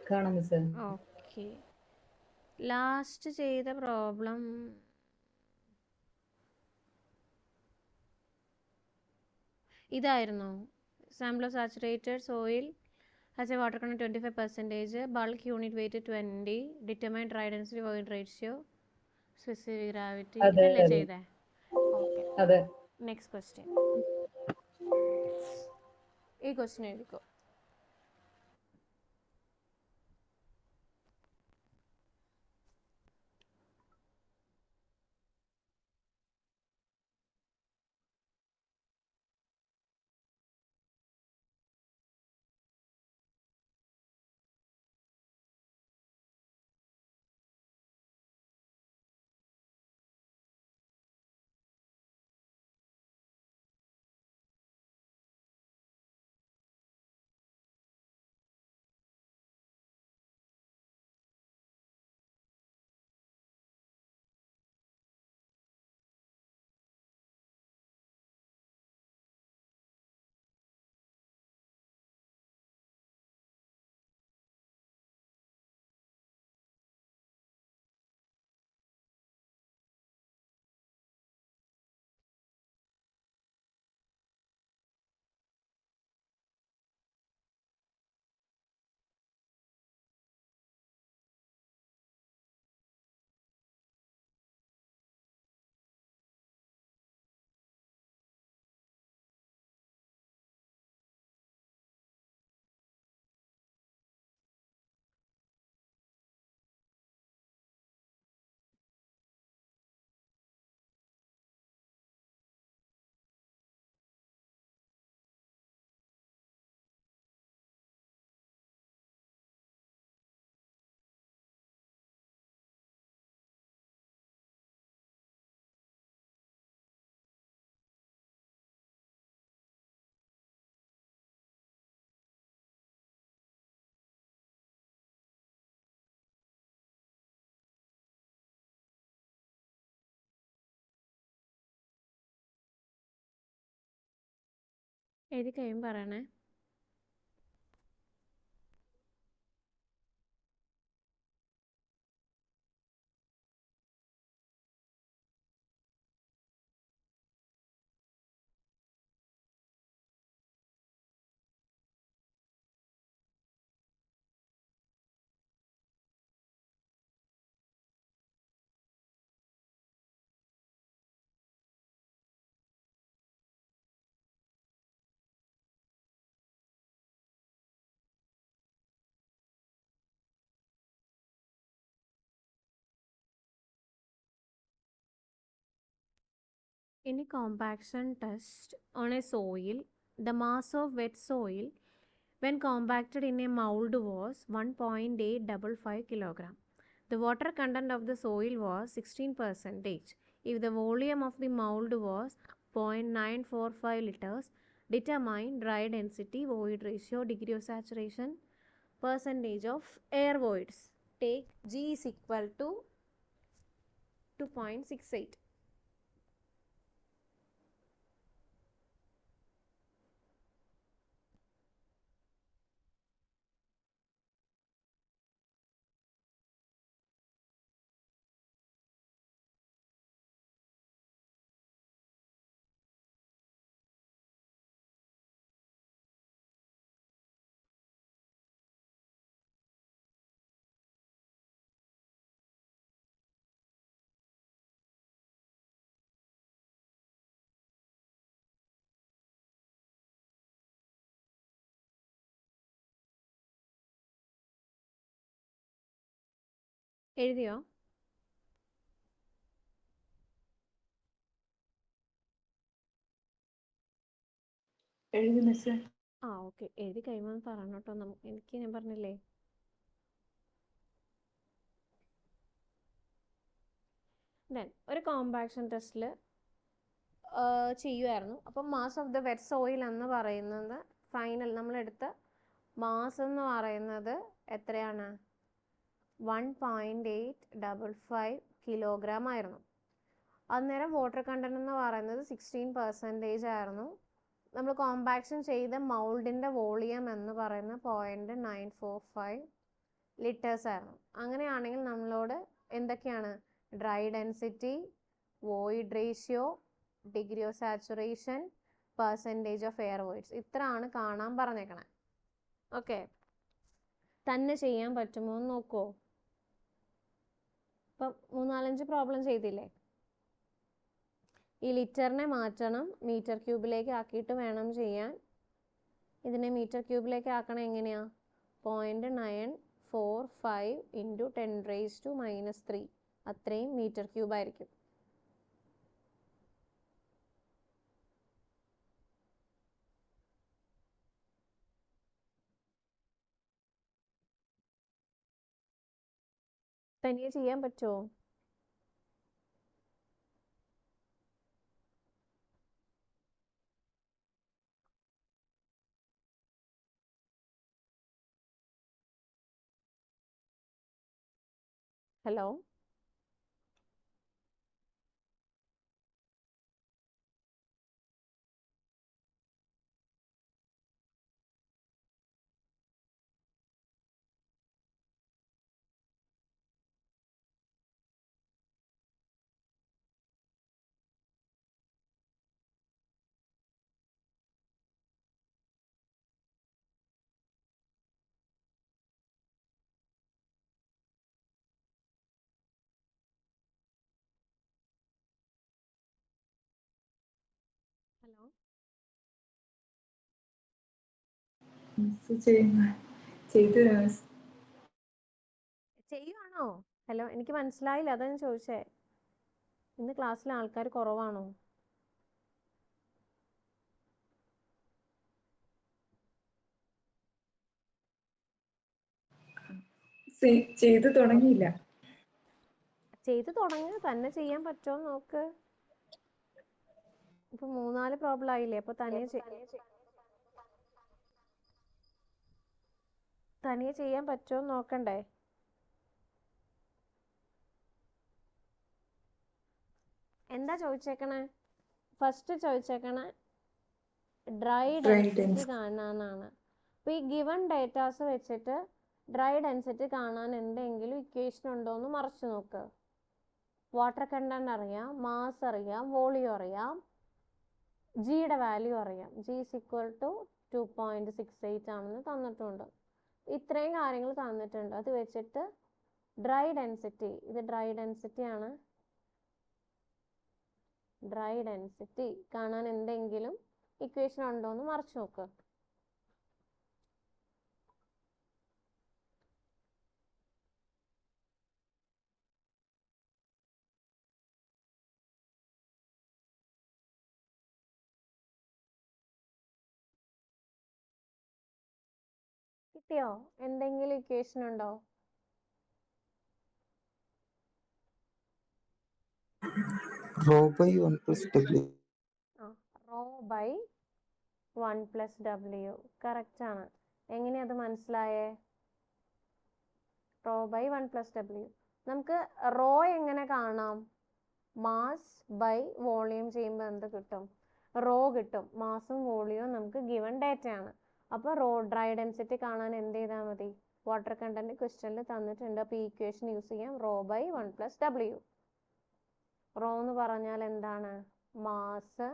കാണാം മിസ്സേ. Okay. Last ചെയ്ത പ്രോബ്ലം ഇതായിരുന്നു. Sample of saturated soil has a water content 25%, bulk unit weight 20, determine dry density void ratio, specific gravity. അതെ ഇതല്ലേ അതെ ചെയ്തേ? ഓക്കെ. അതെ. Next question. ഈ ക്വസ്റ്റ്യൻ എഴുതിക്കോ. എഴുതി കഴിയുമ്പോൾ പറയണേ. In a compaction test on a soil, the mass of wet soil when compacted in a mold was 1.855 kilogram. The water content of the soil was 16%. If the volume of the mold was 0.945 liters, determine dry density, void ratio, degree of saturation, percentage of air voids. Take G is equal to 2.68. എഴുതിയോ? എഴുതി മിസ്സേ. Okay. എഴുതി കഴിയുമ്പോൾ പറഞ്ഞു കേട്ടോ. എനിക്ക് ഞാൻ പറഞ്ഞില്ലേ. ദെൻ ഒരു കോമ്പാക്ഷൻ ടെസ്റ്റിൽ ചെയ്യുമായിരുന്നു. അപ്പം mass of the wet soil എന്ന് പറയുന്നത് ഫൈനൽ നമ്മളെടുത്ത മാസ് എന്ന് പറയുന്നത് എത്രയാണ്? 1.855 കിലോഗ്രാം ആയിരുന്നു. അന്നേരം വാട്ടർ കണ്ടന്റ് എന്ന് പറയുന്നത് 16% ആയിരുന്നു. നമ്മൾ കോമ്പാക്ഷൻ ചെയ്ത മൗൾഡിൻ്റെ വോളിയം എന്ന് പറയുന്നത് 0.945 ലിറ്റേഴ്സ് ആയിരുന്നു. അങ്ങനെയാണെങ്കിൽ നമ്മളോട് എന്തൊക്കെയാണ് dry density, void ratio, degree of saturation, percentage of air voids, ഇത്രയാണ് കാണാൻ പറഞ്ഞേക്കണേ. ഓക്കെ, തന്നെ ചെയ്യാൻ പറ്റുമോ എന്ന് നോക്കുമോ? ഇപ്പം 3-4 പ്രോബ്ലം ചെയ്തില്ലേ? ഈ ലിറ്ററിനെ മാറ്റണം, മീറ്റർ ക്യൂബിലേക്ക് ആക്കിയിട്ട് വേണം ചെയ്യാൻ. ഇതിനെ മീറ്റർ ക്യൂബിലേക്ക് ആക്കണം എങ്ങനെയാ? 0.945 ഇൻറ്റു 10⁻³ അത്രയും മീറ്റർ ക്യൂബ് ആയിരിക്കും. തനിയെ ചെയ്യാൻ പറ്റുമോ? Hello, hello, ചെയ്യുവാണോ? ഹലോ, എനിക്ക് മനസ്സിലായില്ല, അതാ ഞാൻ ചോദിച്ചേ. ഇന്ന് ക്ലാസ്സിൽ ആൾക്കാർ കുറവാണോ? ചെയ്തു തുടങ്ങിയില്ല. ചെയ്തു തുടങ്ങി, തന്നെ ചെയ്യാൻ പറ്റുമോ നോക്ക്. ഇപ്പൊ 3-4 പ്രോബ്ലം ആയില്ലേ, അപ്പൊ തനിയെ ചെയ്യാൻ പറ്റുമോ നോക്കണ്ടേ? എന്താ ചോദിച്ചേക്കണേ? ഫസ്റ്റ് ചോദിച്ചേക്കണേ ഡ്രൈ ഡെൻസിറ്റി കാണാനാണ്. അപ്പൊ ഈ ഗിവൺ ഡേറ്റാസ് വെച്ചിട്ട് ഡ്രൈ ഡെൻസിറ്റി കാണാൻ എന്തെങ്കിലും ഇക്വേഷൻ ഉണ്ടോ എന്ന് മറിച്ച് നോക്ക്. വാട്ടർ കണ്ടന്റ് അറിയാം, മാസ് അറിയാം, വോളിയം അറിയാം, ജിയുടെ വാല്യൂ അറിയാം. ജി ഇസ് ഈക്വൽ ടു 2.68 ആണെന്ന് തന്നിട്ടുണ്ട്. ഇത്രയും കാര്യങ്ങൾ തന്നിട്ടുണ്ട്. അത് വെച്ചിട്ട് ഡ്രൈ ഡെൻസിറ്റി, ഇത് ഡ്രൈ ഡെൻസിറ്റി ആണ്, ഡ്രൈ ഡെൻസിറ്റി കാണാൻ എന്തെങ്കിലും ഇക്വേഷൻ ഉണ്ടോ എന്ന് മറിച്ച് നോക്ക്. കിട്ടിയോ? എന്തെങ്കിലും ഇക്വേഷൻ ഉണ്ടോ? Rho by 1 plus W. Rho by 1 plus W correct ആണ്. എങ്ങനെയാ അത് മനസ്സിലായേ? Rho by 1 plus W. നമുക്ക് റോ എങ്ങനെ കാണാം? മാസ് ബൈ വോളിയം ചെയ്യുമ്പോൾ എന്ത് കിട്ടും? റോ കിട്ടും. മാസും വോളിയവും നമുക്ക് ഗിവൺ ഡേറ്റ ആണ്. അപ്പോൾ റോ ഡ്രൈ ഡെൻസിറ്റി കാണാൻ എന്ത് ചെയ്താൽ മതി? വാട്ടർ കണ്ടന്റ് ക്വസ്റ്റ്യനിൽ തന്നിട്ടുണ്ട്. അപ്പോൾ ഈ ഇക്വേഷൻ യൂസ് ചെയ്യാം. റോ ബൈ 1 പ്ലസ് ഡബ്ല്യു. റോ എന്ന് പറഞ്ഞാൽ എന്താണ്? Mass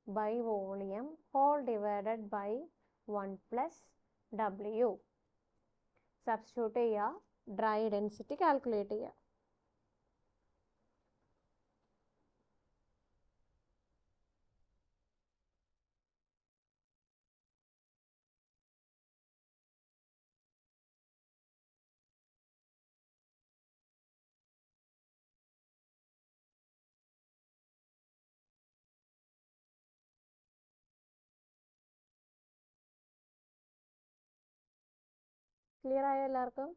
by volume whole divided by 1 plus ഡബ്ല്യു. സബ്സ്റ്റിറ്റ്യൂട്ട് ചെയ്യുക, ഡ്രൈ ഡെൻസിറ്റി കാൽക്കുലേറ്റ് ചെയ്യുക. ക്ലിയർ ആയോ എല്ലാവർക്കും?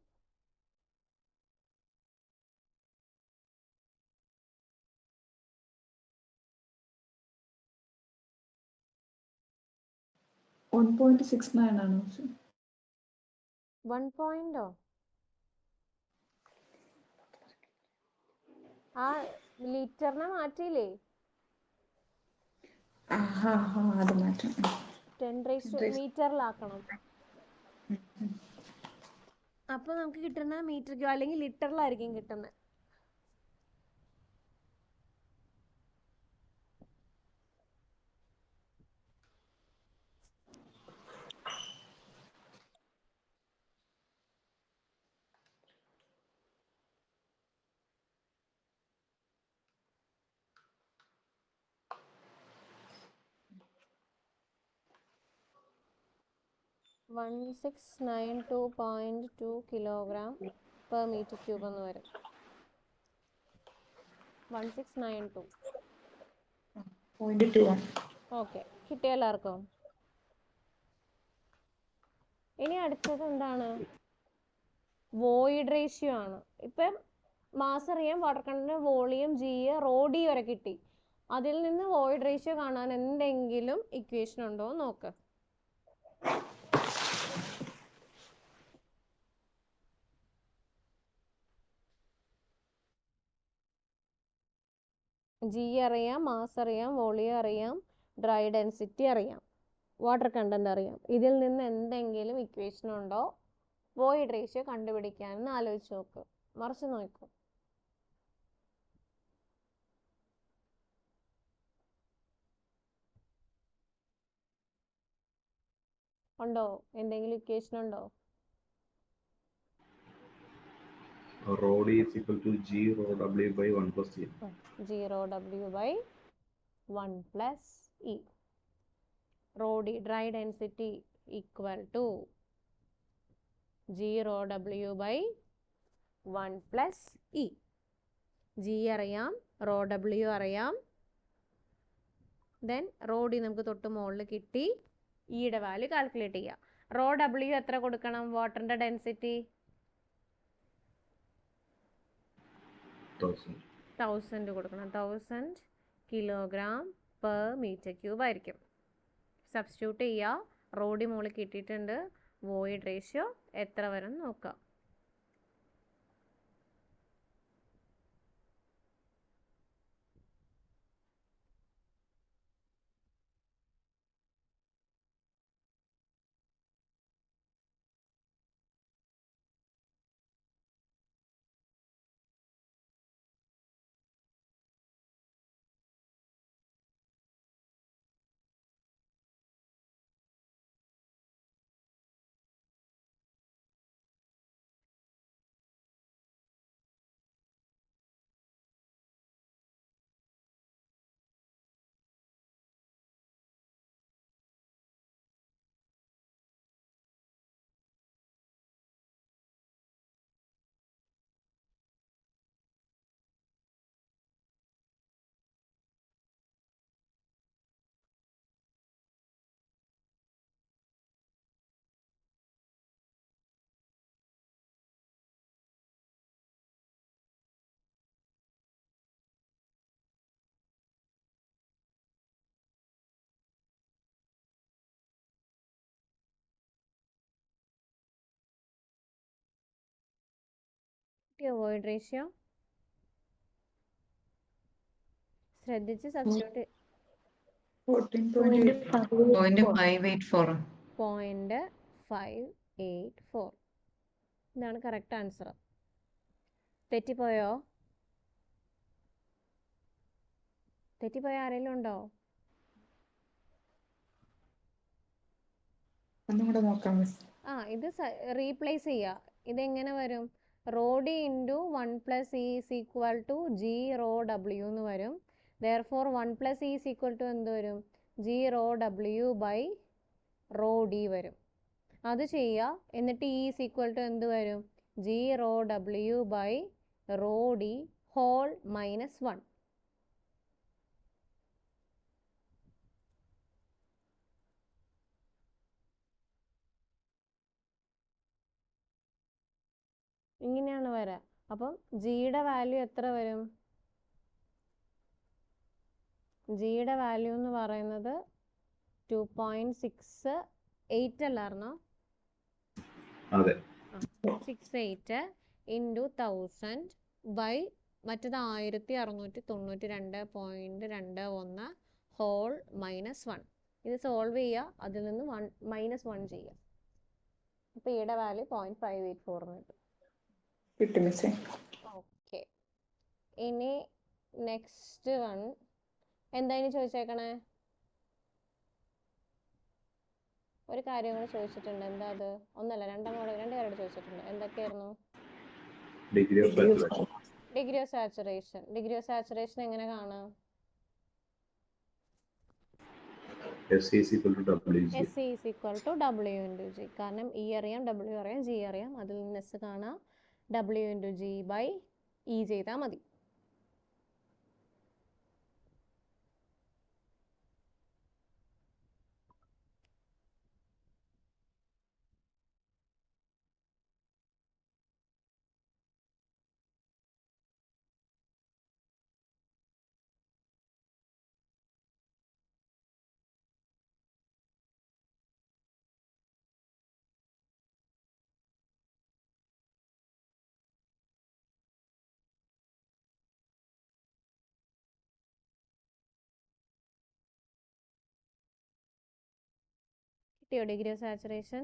One 1.69 ആണ്. 1 പോയിന്റോ? ആ ലിറ്ററിനെ മാറ്റിയില്ലേ? അത് മാറ്റം. 10 മീറ്ററിലാക്കണം. അപ്പോൾ നമുക്ക് കിട്ടുന്ന മീറ്റർ ക്യൂബ് അല്ലെങ്കിൽ ലിറ്ററിലായിരിക്കും കിട്ടുന്നത്. One 1692.2 kilogram per metre cube എന്ന് വരും. 1692. ഓക്കെ, കിട്ടിയ എല്ലാവർക്കും. ഇനി അടുത്തത് എന്താണ്? വോയിഡ് റേഷ്യോ ആണ്. ഇപ്പം മാസ് അറിയാം, water content, volume, G, rho D വരെ കിട്ടി. അതിൽ നിന്ന് വോയിഡ് റേഷ്യോ കാണാൻ എന്തെങ്കിലും ഇക്വേഷൻ ഉണ്ടോ എന്ന് നോക്ക്. ജി അറിയാം, മാസ് അറിയാം, വോളിയം അറിയാം, ഡ്രൈ ഡെൻസിറ്റി അറിയാം, വാട്ടർ കണ്ടന്റ് അറിയാം. ഇതിൽ നിന്ന് എന്തെങ്കിലും ഇക്വേഷൻ ഉണ്ടോ വോയിഡ് റേഷ്യോ കണ്ടുപിടിക്കാനെന്ന് ആലോചിച്ച് നോക്ക്. മറിച്ച് നോക്കൂ. ഉണ്ടോ? എന്തെങ്കിലും ഇക്വേഷൻ ഉണ്ടോ? Rho D is equal to G rho W by 1 plus E. G rho W by 1 plus E. Rho D, dry density, equal to G rho W by 1 plus E. G അറിയാം, rho W അറിയാം, then rho D നമുക്ക് തൊട്ട് മുകളിൽ കിട്ടി. ഇയുടെ value calculate ചെയ്യുക. rho W എത്ര കൊടുക്കണം? വാട്ടറിൻ്റെ ഡെൻസിറ്റി 1000 കൊടുക്കണം. 1000 കിലോഗ്രാം പെർ മീറ്റർ ക്യൂബ് ആയിരിക്കും. സബ്സ്റ്റിറ്റ്യൂട്ട് ചെയ്യുക. റോ ഡി മുകളിൽ കിട്ടിയിട്ടുണ്ട്. വോയിഡ് റേഷ്യോ എത്ര വരും നോക്കാം. വോയിഡ് റേഷ്യോ ശ്രദ്ധിച്ച് സബ്സ്റ്റിറ്റ്യൂട്ട് 0.584. ഇതാണ് കറക്റ്റ് ആൻസർ. തെറ്റിപ്പോയോ? തെറ്റിപ്പോയ ആരെങ്കിലും ഉണ്ടോ? ഇത് റീപ്ലേസ് ചെയ്യുക. ഇതെങ്ങനെ വരും? Rho D into 1 plus E is equal to G rho W എന്ന് വരും. Therefore 1 plus E is equal to എന്ത് വരും? G rho W by rho D വരും. അത് ചെയ്യുക. എന്നിട്ട് ഇ ഈസ് ഈക്വൽ ടു എന്ത് വരും? G rho W by rho D whole -1. ഇങ്ങനെയാണ് വരിക. അപ്പം ജിയുടെ വാല്യൂ എത്ര വരും? ജിയുടെ വാല്യൂ എന്ന് പറയുന്നത് 2.68 അല്ലായിരുന്നോ? 68 ഇൻറ്റു 1000 ബൈ മറ്റത് 1692.21 ഹോൾ -1. ഇത് സോൾവ് ചെയ്യുക. അതിൽ നിന്ന് -1 ചെയ്യുക. അപ്പോൾ ഈയുടെ വാല്യൂ 0.584 കിട്ടും. കിട്ടും മിസ്സേ. ഓക്കെ, ഇനി നെക്സ്റ്റ് വൺ എന്താ ഇനി ചോദിച്ചേക്കണേ? ഒരു കാര്യം കൂടെ ചോദിച്ചിട്ടുണ്ട്. എന്താ അത്? ഒന്നല്ല രണ്ടുപേരോട് ചോദിച്ചിട്ടുണ്ട്. എന്തൊക്കെയായിരുന്നു? Degree of saturation. Degree of saturation. Degree of saturation എങ്ങനെ കാണാം? S is equal to WG. S is equal to W into G. കാരണം E അറിയാം, W അറിയാം, G അറിയാം. അതിൽ നിന്ന് S കാണാം. W into G by E ചെയ്താൽ മതി. കിട്ടിയോ ഡിഗ്രി ഓഫ് സാച്ചുറേഷൻ?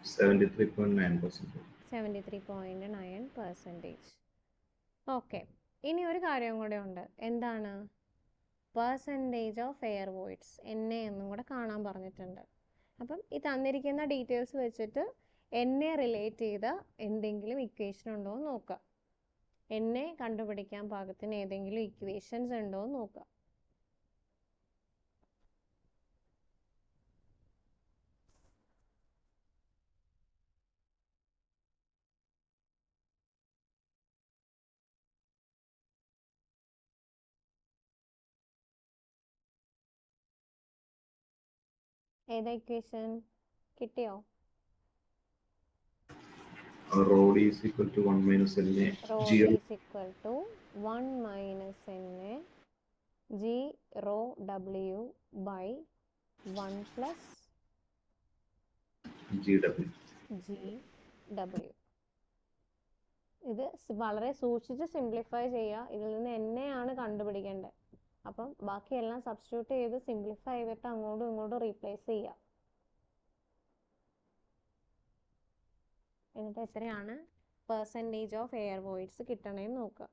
%73.9%. 73.9%. ഓക്കെ, ഇനി ഒരു കാര്യം കൂടെ ഉണ്ട്. എന്താണ്? Percentage of air voids NA എന്നും കൂടെ കാണാൻ പറഞ്ഞിട്ടുണ്ട്. അപ്പം ഈ തന്നിരിക്കുന്ന ഡീറ്റെയിൽസ് വെച്ചിട്ട് NA റിലേറ്റ് ചെയ്ത എന്തെങ്കിലും ഇക്വേഷൻ ഉണ്ടോ എന്ന് നോക്കുക. NA കണ്ടുപിടിക്കാൻ പാകത്തിന് ഏതെങ്കിലും ഇക്വേഷൻസ് ഉണ്ടോ എന്ന് നോക്കുക. ഏതാ ഇക്വേഷൻ? കിട്ടിയോ? Rho d is equal to 1 minus NA. Rho G d is equal to 1 minus NA G rho W by 1 plus GW. GW. ഇത് വളരെ സൂക്ഷിച്ച് സിംപ്ലിഫൈ ചെയ്യുക. ഇതിൽ നിന്ന് NA ആണ് കണ്ടുപിടിക്കേണ്ടത്. അപ്പം ബാക്കിയെല്ലാം സബ്സ്റ്റിറ്റ്യൂട്ട് ചെയ്ത് സിംപ്ലിഫൈ ചെയ്തിട്ട് അങ്ങോട്ടും ഇങ്ങോട്ടും റീപ്ലേസ് ചെയ്യുക. എന്നിട്ട് എത്രയാണ് പെർസെൻറ്റേജ് ഓഫ് എയർ വോയിഡ്സ് കിട്ടണേന്ന് നോക്കുക.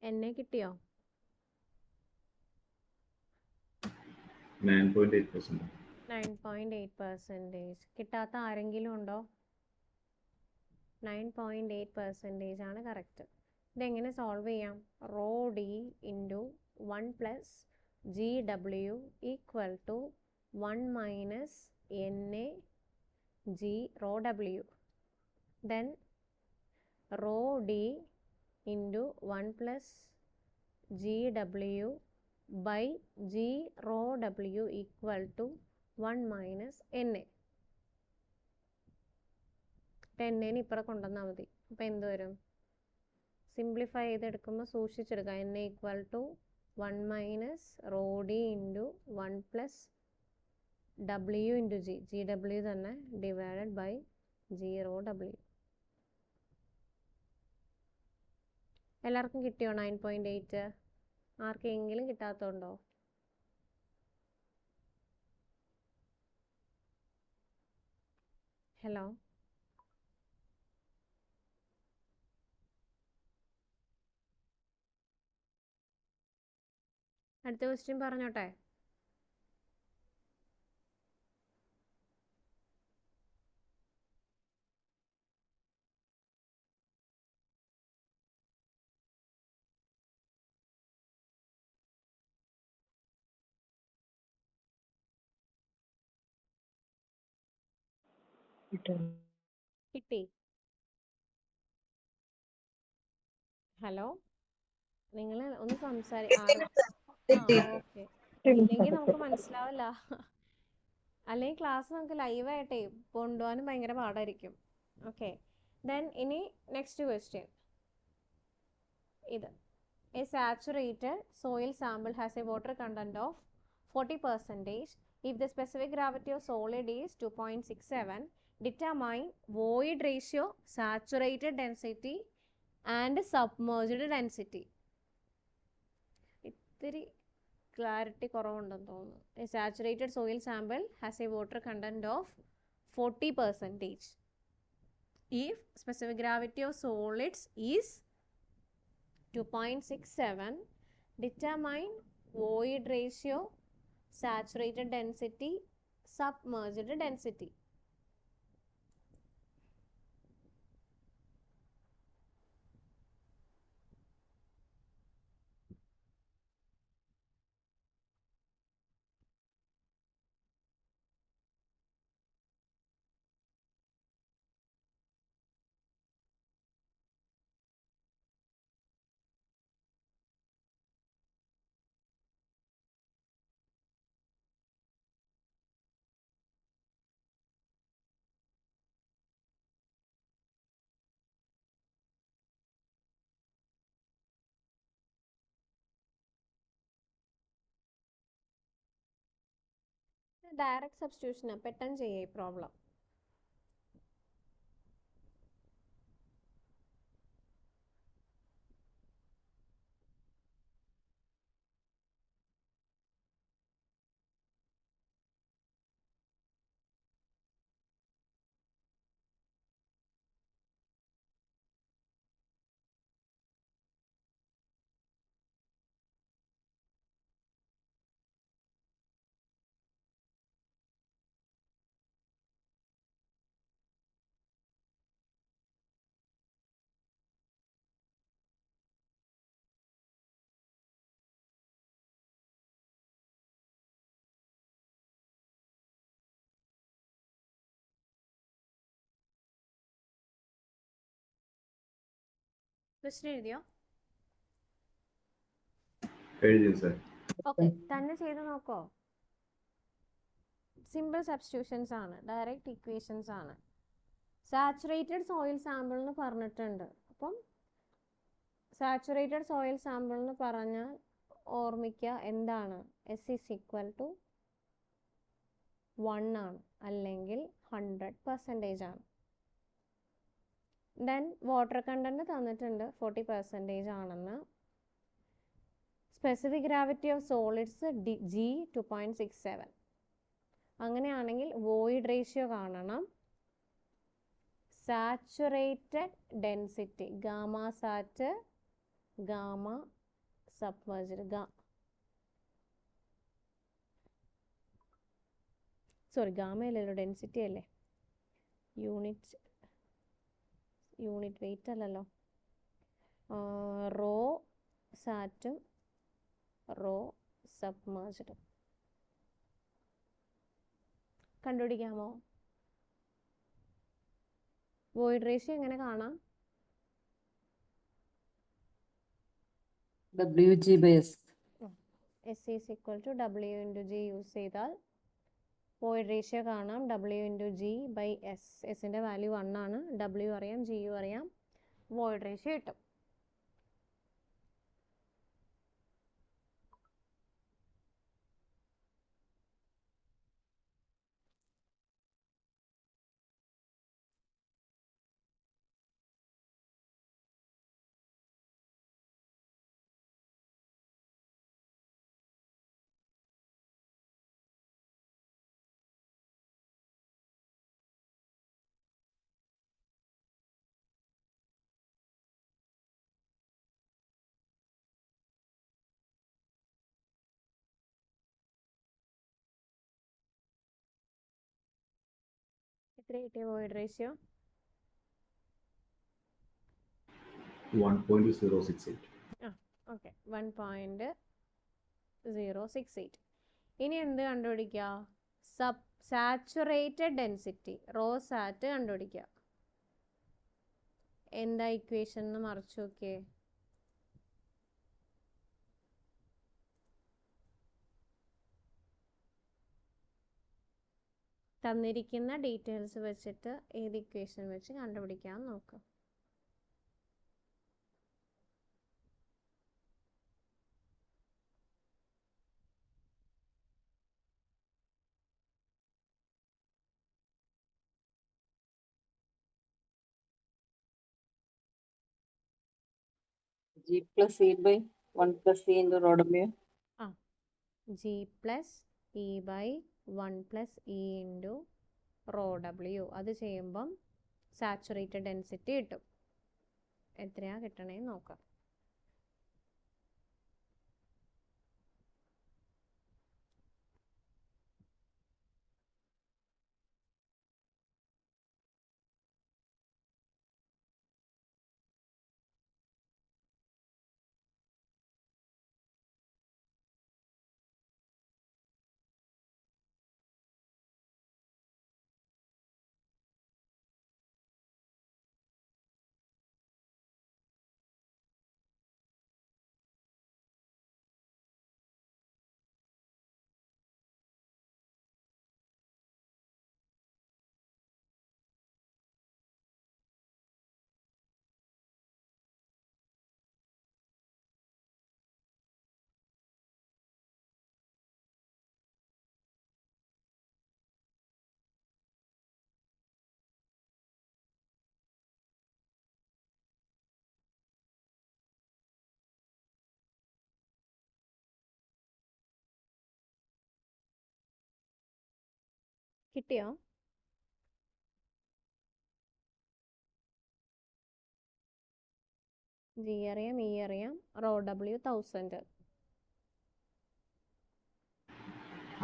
NA കിട്ടിയോ? 9.8%. 9.8%. കിട്ടാത്ത ആരെങ്കിലും ഉണ്ടോ? 9.8% ആണ് കറക്റ്റ്. ഇതെങ്ങനെ സോൾവ് ചെയ്യാം? Rho D into 1 plus GW equal to 1 minus NA G rho W. Then rho D into 1 plus GW by G rho W equal to 1 minus NA. NA ഇപ്പുറം കൊണ്ടുവന്നാൽ മതി. അപ്പോൾ എന്ത് വരും? സിംപ്ലിഫൈ ചെയ്തെടുക്കുമ്പോൾ സൂക്ഷിച്ചെടുക്കുക. NA equal to 1 minus rho D into 1 plus W into G. GW തന്നെ divided by G rho W. എല്ലാവർക്കും കിട്ടിയോ 9.8? ആർക്കെങ്കിലും കിട്ടാത്തതുണ്ടോ? ഹലോ, അടുത്ത ക്വസ്റ്റ്യൻ പറഞ്ഞോട്ടെ. കിട്ടി? ഹലോ, നിങ്ങൾ ഒന്ന് ആരും ഓക്കെ. ഇല്ലെങ്കിൽ നമുക്ക് മനസ്സിലാവില്ല. അല്ലെങ്കിൽ ക്ലാസ് നമുക്ക് ലൈവായിട്ടേ കൊണ്ടുപോകാനും ഭയങ്കര പാടായിരിക്കും. ഓക്കെ, ദെൻ ഇനി നെക്സ്റ്റ് ക്വസ്റ്റ്യൻ ഇത്. A saturated soil sample has a water content of 40%. If the specific gravity of solid is 2.67, determine void ratio, saturated density and submerged density. ഇത്തിരി ക്ലാരിറ്റി കുറവുണ്ടെന്ന് തോന്നുന്നു. A saturated soil sample has a water content of 40%. If specific gravity of solids is 2.67, determine void ratio, saturated density, submerged density. Direct substitution പെട്ടെന്ന് ചെയ്യേ problem. Question എഴുതിയോ? എഴുതി sir. Okay, തന്നെ ചെയ്ത് നോക്കോ. Simple substitutions ആണ്, direct equations ആണ്. Saturated soil sample എന്ന് പറഞ്ഞിട്ടുണ്ട്. അപ്പം സാച്ചുറേറ്റഡ് സോയിൽ സാമ്പിൾ എന്ന് പറഞ്ഞാൽ ഓർമ്മിക്കുക എന്താണ്, എസ് ഈസ് ഈക്വൽ ടു 1 ആണ്, അല്ലെങ്കിൽ 100% ആണ്. ദെൻ വാട്ടർ കണ്ടന്റ് തന്നിട്ടുണ്ട് 40% ആണെന്ന്. Specific gravity of solids G 2.67. അങ്ങനെയാണെങ്കിൽ വോയിഡ് റേഷ്യോ കാണണം. Saturated density gamma sat, gamma submerged, ഗാമയല്ലല്ലോ, ഡെൻസിറ്റി അല്ലേ, യൂണിറ്റ് വെയിറ്റ് അല്ലല്ലോ. റോ സാറ്റും റോ സബ്മേർജ്ഡ് കണ്ടുപിടിക്കാമോ? വോയിഡ് റേഷ്യോ എങ്ങനെ കാണാം? WG/S. S is equal to W into G use ചെയ്താൽ വോയിഡ് റേഷ്യോ കാണാം. W into G/S. എസിൻ്റെ വാല്യൂ 1 ആണ്, W അറിയാം, G അറിയാം, വോയിഡ് റേഷ്യോ കിട്ടും. എത്ര കിട്ടിയ വോയിഡ് റേഷ്യോ? 1.068. ഓക്കെ, 1.068. ഇനി എന്ത് കണ്ടുപിടിക്കുക? സാച്ചുറേറ്റഡ് ഡെൻസിറ്റി, റോ സാറ്റ് കണ്ടുപിടിക്കുക. എന്താ ഇക്വേഷൻ എന്ന് മറിച്ച് നോക്കിയേ. തന്നിരിക്കുന്ന ഡീറ്റെയിൽസ് വെച്ചിട്ട് ഏത് ഇക്വേഷൻ വെച്ച് കണ്ടുപിടിക്കാൻ നോക്കാം. G plus E by 1 plus E into rho W. G plus E by 1 plus E into raw W. അത് ചെയ്യുമ്പം സാച്ചുറേറ്റഡ് ഡെൻസിറ്റി കിട്ടും. എത്രയാ കിട്ടണേന്ന് നോക്കാം. കിട്ടിയോ? ജി അറിയാം, ഇ അറിയാം, rho W 1000.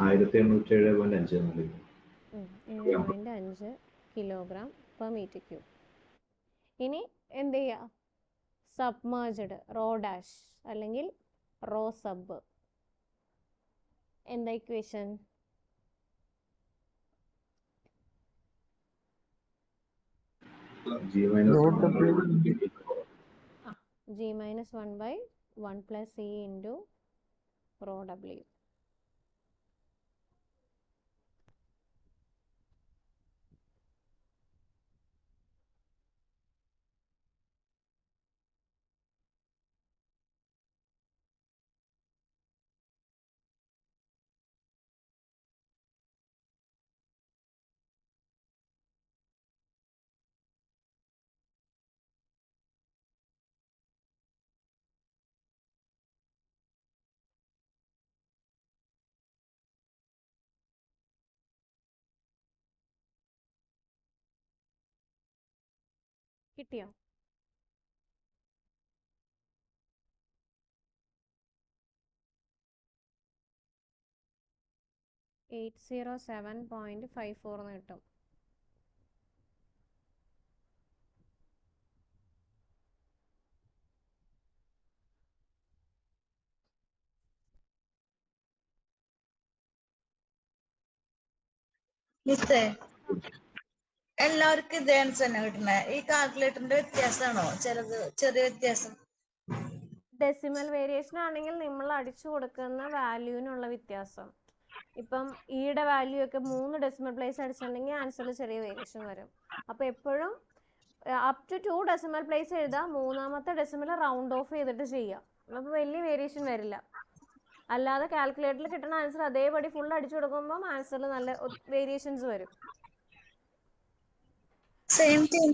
1807.5. 7.5 kilogram per metre cube. ഇനി എന്ത് ചെയ്യുക? സബ്മേർജ്ഡ് റോ ഡാഷ് അല്ലെങ്കിൽ റോ സബ്. എന്താ equation? G minus Rho 1 W. G minus 1 by 1 plus E into rho W. കിട്ടിയോ? $807.54 എന്ന് കിട്ടും. മിസ്സേ, എല്ലാവർക്കും ഇതേ ആൻസർ തന്നെ കിട്ടണേ. ഈ കാൽക്കുലേറ്ററിന്റെ വ്യത്യാസമാണോ ചിലത് ചെറിയ വ്യത്യാസം? ഡെസിമൽ വേരിയേഷൻ ആണെങ്കിൽ നമ്മൾ അടിച്ചു കൊടുക്കുന്ന വാല്യൂവിനുള്ള വ്യത്യാസം. ഇപ്പം ഈയുടെ വാല്യൂ ഒക്കെ 3 ഡെസിമൽ പ്ലേസ് അടിച്ചിട്ടുണ്ടെങ്കിൽ ആൻസറിൽ ചെറിയ വേരിയേഷൻ വരും. അപ്പോൾ എപ്പോഴും അപ് ടു 2 ഡെസിമൽ പ്ലേസ് എഴുതാം, മൂന്നാമത്തെ ഡെസിമൽ റൗണ്ട് ഓഫ് ചെയ്തിട്ട് ചെയ്യാം. അപ്പോൾ വലിയ വേരിയേഷൻ വരില്ല. അല്ലാതെ കാൽക്കുലേറ്ററിൽ കിട്ടുന്ന ആൻസർ അതേപടി ഫുൾ അടിച്ചു കൊടുക്കുമ്പോൾ ആൻസറിൽ നല്ല വേരിയേഷൻസ് വരും. സെയിം ടൈം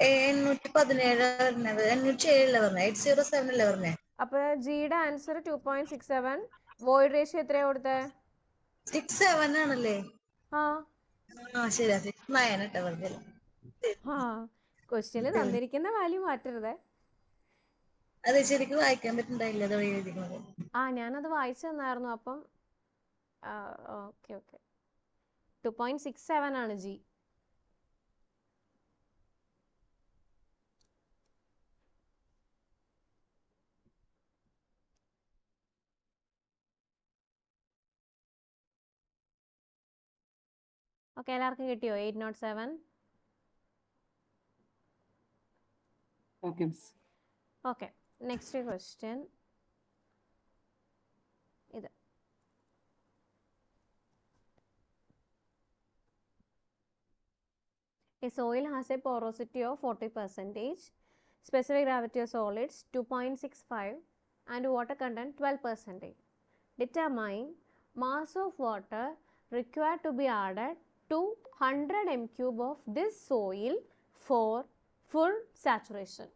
817 പറഞ്ഞത്, 807 പറഞ്ഞത്, 807 പറഞ്ഞേ. അപ്പൊ ജിയുടെ ആൻസർ 2.67. വോയിഡ് റേഷ്യോ എത്രയാ കൊടുത്തേ? 6.7 ആണല്ലേ? ആ ശരിയാ, 6.9 ഇട്ട വെറുതെ. ക്വസ്റ്റ്യന് തന്നിരിക്കുന്ന വാല്യൂ മാറ്റരുതേ. അത് ശരിക്കും വായിക്കാൻ പറ്റുന്നുണ്ടായില്ല അത് എഴുതിക്കുന്നത്. ഞാനത് വായിച്ചു തന്നായിരുന്നു. അപ്പം ഓക്കെ 2.67 ആണ് ജി. ഓക്കെ, എല്ലാവർക്കും കിട്ടിയോ 807? Okay miss. Okay, next question ഇത്. A soil has a porosity of 40%, specific gravity of solids 2.65 and water content 12%. Determine mass of water required to be added to 100 m³ of this soil for full saturation.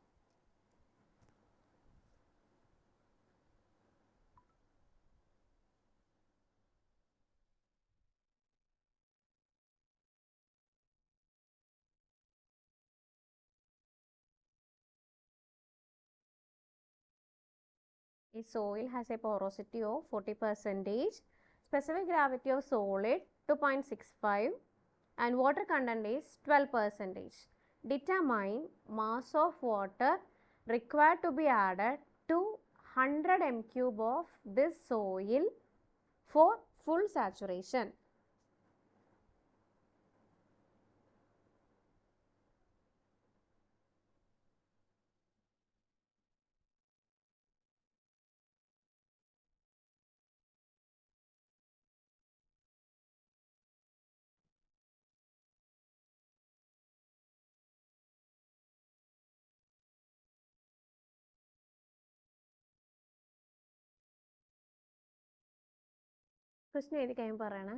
A soil has a porosity of 40%, specific gravity of solid 2.65 and water content is 12%. Determine mass of water required to be added to 100 m³ of this soil for full saturation. Question എഴുതി കഴിയുമ്പോൾ പറയണേ.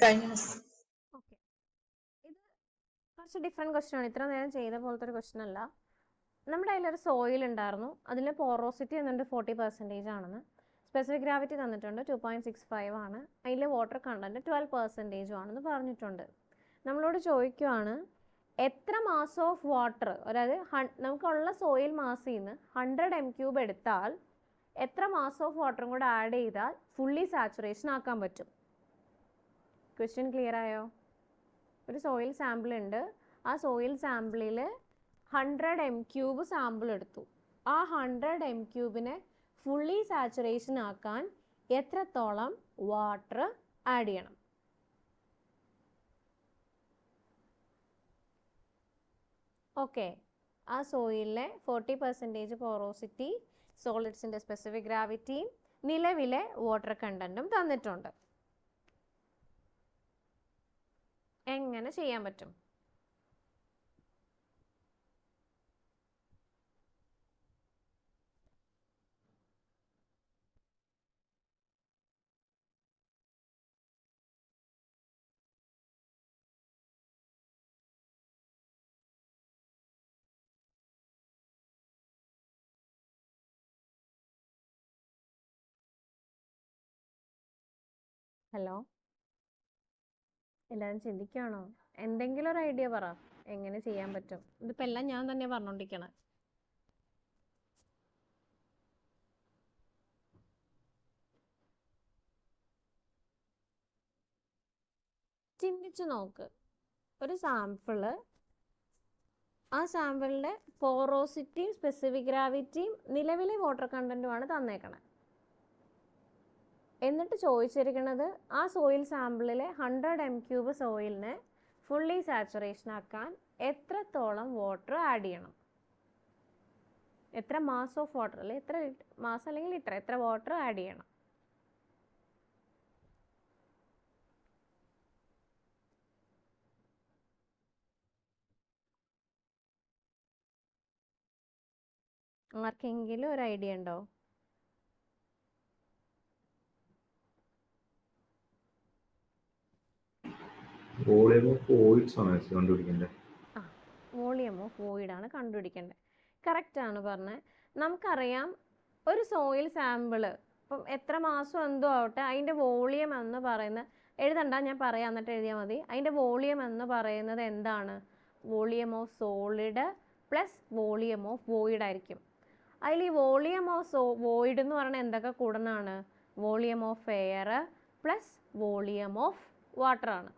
കഴിഞ്ഞ miss. Okay, ഇത് കുറച്ച് different question ആണ്. ഇത്ര നേരം ചെയ്ത പോലത്തെ ഒരു ക്വസ്റ്റ്യൻ അല്ല. നമ്മുടെ കയ്യിലൊരു സോയിൽ ഉണ്ടായിരുന്നു, അതിൻ്റെ പോറോസിറ്റി എന്നുണ്ട് 40% ആണെന്ന്, സ്പെസിഫിക് ഗ്രാവിറ്റി തന്നിട്ടുണ്ട് 2.65 ആണ്, അതിൽ വാട്ടർ കണ്ടൻറ്റ് 12% ആണെന്ന് പറഞ്ഞിട്ടുണ്ട്. നമ്മളോട് ചോദിക്കുവാണ് എത്ര മാസ് ഓഫ് വാട്ടർ, അതായത് നമുക്കുള്ള സോയിൽ മാസിൽ നിന്ന് 100 m³ എടുത്താൽ എത്ര മാസ് ഓഫ് വാട്ടറും കൂടെ ആഡ് ചെയ്താൽ ഫുള്ളി സാച്ചുറേഷൻ ആക്കാൻ പറ്റും. ക്വസ്റ്റ്യൻ ക്ലിയർ ആയോ? ഒരു സോയിൽ സാമ്പിൾ ഉണ്ട്, ആ സോയിൽ സാമ്പിളിൽ 100 m³ സാമ്പിൾ എടുത്തു. ആ 100 m³ ഫുള്ളി സാച്ചുറേഷൻ ആക്കാൻ എത്രത്തോളം വാട്ടർ ആഡ് ചെയ്യണം? ഓക്കെ, ആ സോയിലിലെ 40% പോറോസിറ്റി, സോളിഡ്സിൻ്റെ സ്പെസിഫിക് ഗ്രാവിറ്റിയും നിലവിലെ വാട്ടർ കണ്ടൻറ്റും തന്നിട്ടുണ്ട്. എങ്ങനെ ചെയ്യാൻ പറ്റും? ഹലോ, എല്ലാവരും ചിന്തിക്കുകയാണോ? എന്തെങ്കിലും ഒരു ഐഡിയ പറ, എങ്ങനെ ചെയ്യാൻ പറ്റും? ഇതിപ്പോൾ എല്ലാം ഞാൻ തന്നെ പറഞ്ഞോണ്ടിരിക്കണേ. ചിന്തിച്ചു നോക്ക്. ഒരു സാമ്പിള്, ആ സാമ്പിളിൻ്റെ പോറോസിറ്റിയും സ്പെസിഫിക് ഗ്രാവിറ്റിയും നിലവിലെ വാട്ടർ കണ്ടൻറ്റുമാണ് തന്നേക്കണേ. എന്നിട്ട് ചോദിച്ചിരിക്കുന്നത് ആ സോയിൽ സാമ്പിളിലെ 100 m³ സോയിലിനെ ഫുള്ളി സാച്ചുറേഷൻ ആക്കാൻ എത്രത്തോളം വാട്ടർ ആഡ് ചെയ്യണം, എത്ര മാസ് ഓഫ് വാട്ടർ, അല്ലെങ്കിൽ എത്ര മാസ് അല്ലെങ്കിൽ ലിറ്റർ, എത്ര വാട്ടർ ആഡ് ചെയ്യണം. ആർക്കെങ്കിലും ഒരു ഐഡിയ ഉണ്ടോ? വോളിയം ഓഫ് വോയിഡ്സ് ആണ് കണ്ടുപിടിക്കേണ്ടത്. ആ, വോളിയം ഓഫ് വോയിഡ് ആണ് കണ്ടുപിടിക്കേണ്ടത്. കറക്റ്റാണ് പറഞ്ഞത്. നമുക്കറിയാം ഒരു സോയിൽ സാമ്പിള് ഇപ്പം എത്ര മാസം എന്തോ ആവട്ടെ, അതിൻ്റെ വോളിയം എന്ന് പറയുന്നത് എഴുതണ്ട, ഞാൻ പറയാം എന്നിട്ട് എഴുതിയാൽ മതി. അതിൻ്റെ വോളിയം എന്ന് പറയുന്നത് എന്താണ്? Volume of solid plus volume of void ആയിരിക്കും. അതിൽ ഈ വോളിയം ഓഫ് വോയിഡ് എന്ന് പറയുന്നത് എന്തൊക്കെ കൂടുന്നതാണ്? Volume of air plus volume of water ആണ്.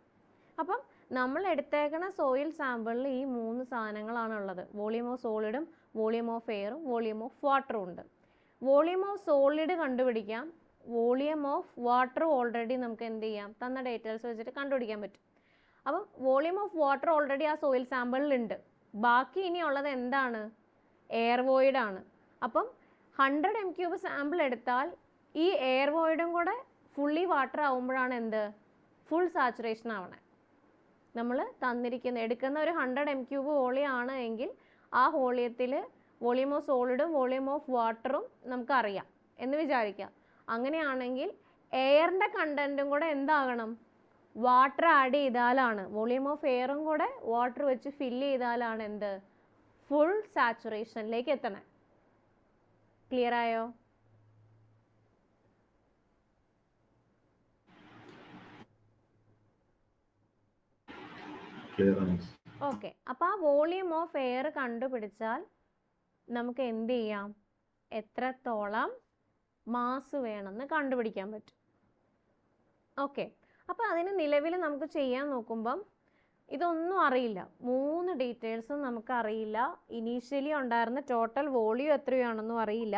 അപ്പം നമ്മൾ എടുത്തേക്കണ സോയിൽ സാമ്പിളിൽ ഈ 3 സാധനങ്ങളാണ് ഉള്ളത്. വോളിയം ഓഫ് സോളിഡും വോളിയം ഓഫ് എയറും വോളിയം ഓഫ് വാട്ടറും ഉണ്ട്. വോളിയം ഓഫ് സോളിഡ് കണ്ടുപിടിക്കാം. വോളിയം ഓഫ് വാട്ടർ ഓൾറെഡി നമുക്ക് എന്ത് ചെയ്യാം? തന്ന ഡേറ്റാസ് വെച്ചിട്ട് കണ്ടുപിടിക്കാൻ പറ്റും. അപ്പം വോളിയം ഓഫ് വാട്ടർ ഓൾറെഡി ആ സോയിൽ സാമ്പിളിലുണ്ട്. ബാക്കി ഇനിയുള്ളത് എന്താണ്? എയർ വോയിഡ് ആണ്. അപ്പം 100 m³ സാമ്പിൾ എടുത്താൽ ഈ എയർ വോയിഡും കൂടെ ഫുള്ളി വാട്ടർ ആവുമ്പോഴാണ് എന്ത്? ഫുൾ സാച്ചുറേഷൻ ആവണേ. നമ്മൾ എടുക്കുന്ന ഒരു 100 m³ വോളിയം ആണ് എങ്കിൽ ആ വോളിയത്തിൽ വോളിയം ഓഫ് സോളിഡും വോളിയം ഓഫ് വാട്ടറും നമുക്കറിയാം എന്ന് വിചാരിക്കാം. അങ്ങനെയാണെങ്കിൽ എയറിൻ്റെ കണ്ടൻറ്റും കൂടെ എന്താകണം? വാട്ടർ ആഡ് ചെയ്താലാണ്, വോളിയം ഓഫ് എയറും കൂടെ വാട്ടർ വെച്ച് ഫില്ല് ചെയ്താലാണ് എന്ത്? ഫുൾ സാച്ചുറേഷനിലേക്ക് എത്തണേ. ക്ലിയർ ആയോ? ഓക്കെ. അപ്പോൾ ആ വോളിയം ഓഫ് എയർ കണ്ടുപിടിച്ചാൽ നമുക്ക് എന്ത് ചെയ്യാം? എത്രത്തോളം മാസ് വേണമെന്ന് കണ്ടുപിടിക്കാൻ പറ്റും. ഓക്കെ. അപ്പോൾ അതിന് നിലവിൽ നമുക്ക് ചെയ്യാൻ നോക്കുമ്പം ഇതൊന്നും അറിയില്ല. 3 ഡീറ്റെയിൽസും നമുക്ക് അറിയില്ല. ഇനീഷ്യലി ഉണ്ടായിരുന്ന ടോട്ടൽ വോളിയം എത്രയാണെന്നും അറിയില്ല.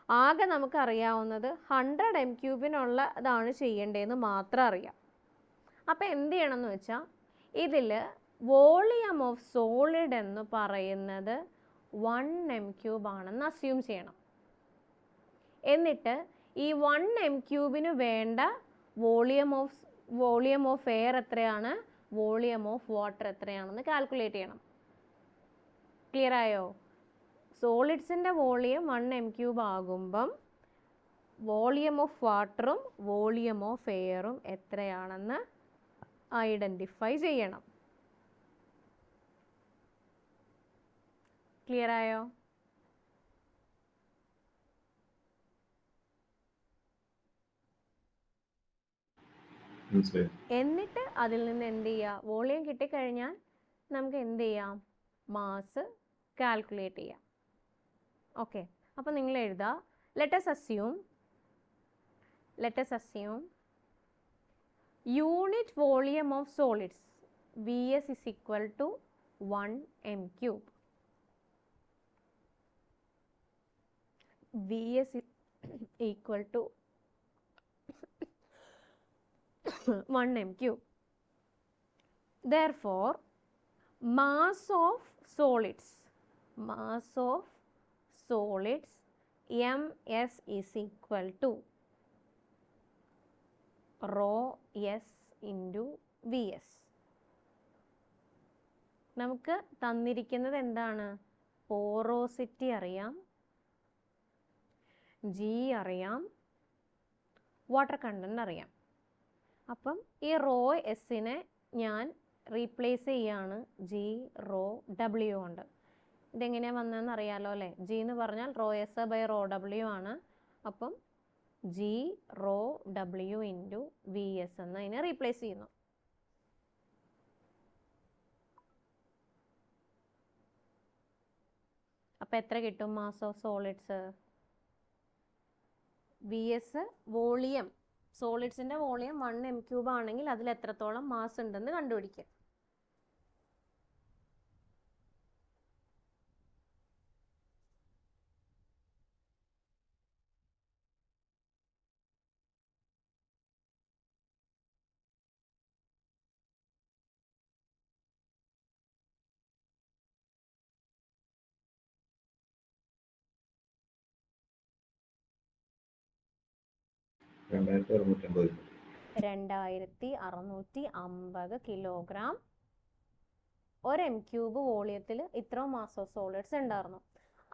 ആകെ നമുക്ക് അറിയാവുന്നത് 100 m³ ഇതാണ് ചെയ്യേണ്ടതെന്ന് മാത്രം അറിയാം. അപ്പോൾ എന്ത് ചെയ്യണമെന്ന് വെച്ചാൽ ഇതിൽ വോളിയം ഓഫ് സോളിഡ് എന്ന് പറയുന്നത് 1 m³ ആണെന്ന് അസ്യൂം ചെയ്യണം. എന്നിട്ട് ഈ 1 m³ വേണ്ട വോളിയം ഓഫ് എയർ എത്രയാണ്, വോളിയം ഓഫ് വാട്ടർ എത്രയാണെന്ന് കാൽക്കുലേറ്റ് ചെയ്യണം. ക്ലിയർ ആയോ? സോളിഡ്സിൻ്റെ വോളിയം 1 m³ ആകുമ്പം വോളിയം ഓഫ് വാട്ടറും വോളിയം ഓഫ് എയറും എത്രയാണെന്ന് ഐഡൻറ്റിഫൈ ചെയ്യണം. ക്ലിയർ ആയോ? എന്നിട്ട് അതിൽ നിന്ന് എന്ത് ചെയ്യുക? വോളിയം കിട്ടിക്കഴിഞ്ഞാൽ നമുക്ക് എന്ത് ചെയ്യാം? മാസ് കാൽക്കുലേറ്റ് ചെയ്യാം. ഓക്കെ. അപ്പോൾ നിങ്ങൾ എഴുതുക. Let us assume unit volume of solids Vs is equal to 1 m³. Vs is equal to 1 m³. Therefore, mass of solids Ms is equal to rho s into Vs. നമുക്ക് തന്നിരിക്കുന്നത് എന്താണ്? Porosity അറിയാം, G അറിയാം, water content അറിയാം. അപ്പം ഈ raw എസിനെ ഞാൻ റീപ്ലേസ് ചെയ്യാണ് G റോ W കൊണ്ട്. ഇതെങ്ങനെയാണ് വന്നതെന്ന് അറിയാലോ അല്ലേ? G എന്ന് പറഞ്ഞാൽ rho S by rho W ആണ്. അപ്പം G rho W into V S എന്ന് അതിനെ റീപ്ലേസ് ചെയ്യുന്നു. അപ്പം എത്ര കിട്ടും mass of solids? V S volume, സോളിഡ്സിൻ്റെ വോളിയം 1 m³ ആണെങ്കിൽ അതിൽ എത്രത്തോളം മാസ് ഉണ്ടെന്ന് കണ്ടുപിടിക്കുക. $2650. 2650 കിലോഗ്രാം 1 m³ വോളിയത്തിൽ ഇത്ര മാസ് ഓഫ് സോളിഡ്സ് ഉണ്ടായിരുന്നു.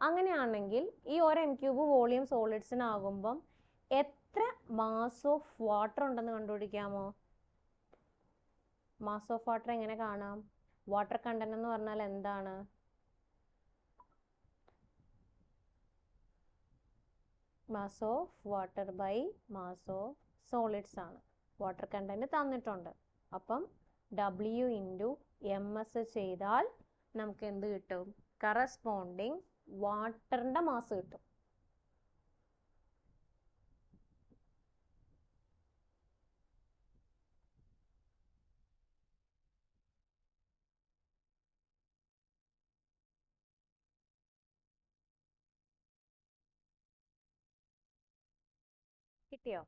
അങ്ങനെയാണെങ്കിൽ ഈ 1 m³ വോളിയം സോളിഡ്സിനാകുമ്പം എത്ര മാസ് ഓഫ് വാട്ടർ ഉണ്ടെന്ന് കണ്ടുപിടിക്കാമോ? മാസ് ഓഫ് വാട്ടർ എങ്ങനെ കാണാം? വാട്ടർ കണ്ടന്റ് എന്ന് പറഞ്ഞാൽ എന്താണ്? Mass of water by mass of solids ആണ്. വാട്ടർ കണ്ടന്റ് തന്നിട്ടുണ്ട്. അപ്പം W ഇൻറ്റു MS ചെയ്താൽ നമുക്ക് എന്ത് കിട്ടും? കറസ്പോണ്ടിങ് വാട്ടറിൻ്റെ മാസ് കിട്ടും. കിട്ടിയോ?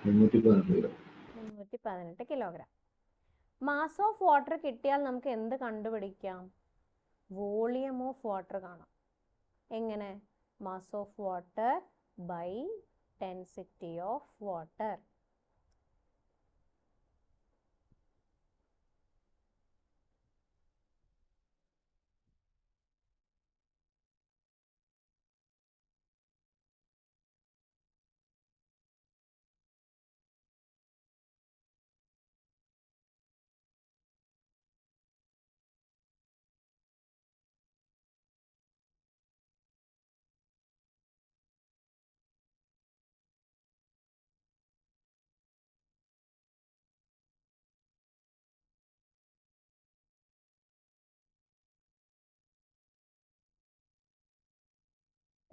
$318 കിലോഗ്രാം. മാസ് ഓഫ് വാട്ടർ കിട്ടിയാൽ നമുക്ക് എന്ത് കണ്ടുപിടിക്കാം? വോളിയം ഓഫ് വാട്ടർ കാണാം. എങ്ങനെ? Mass of water by density of water.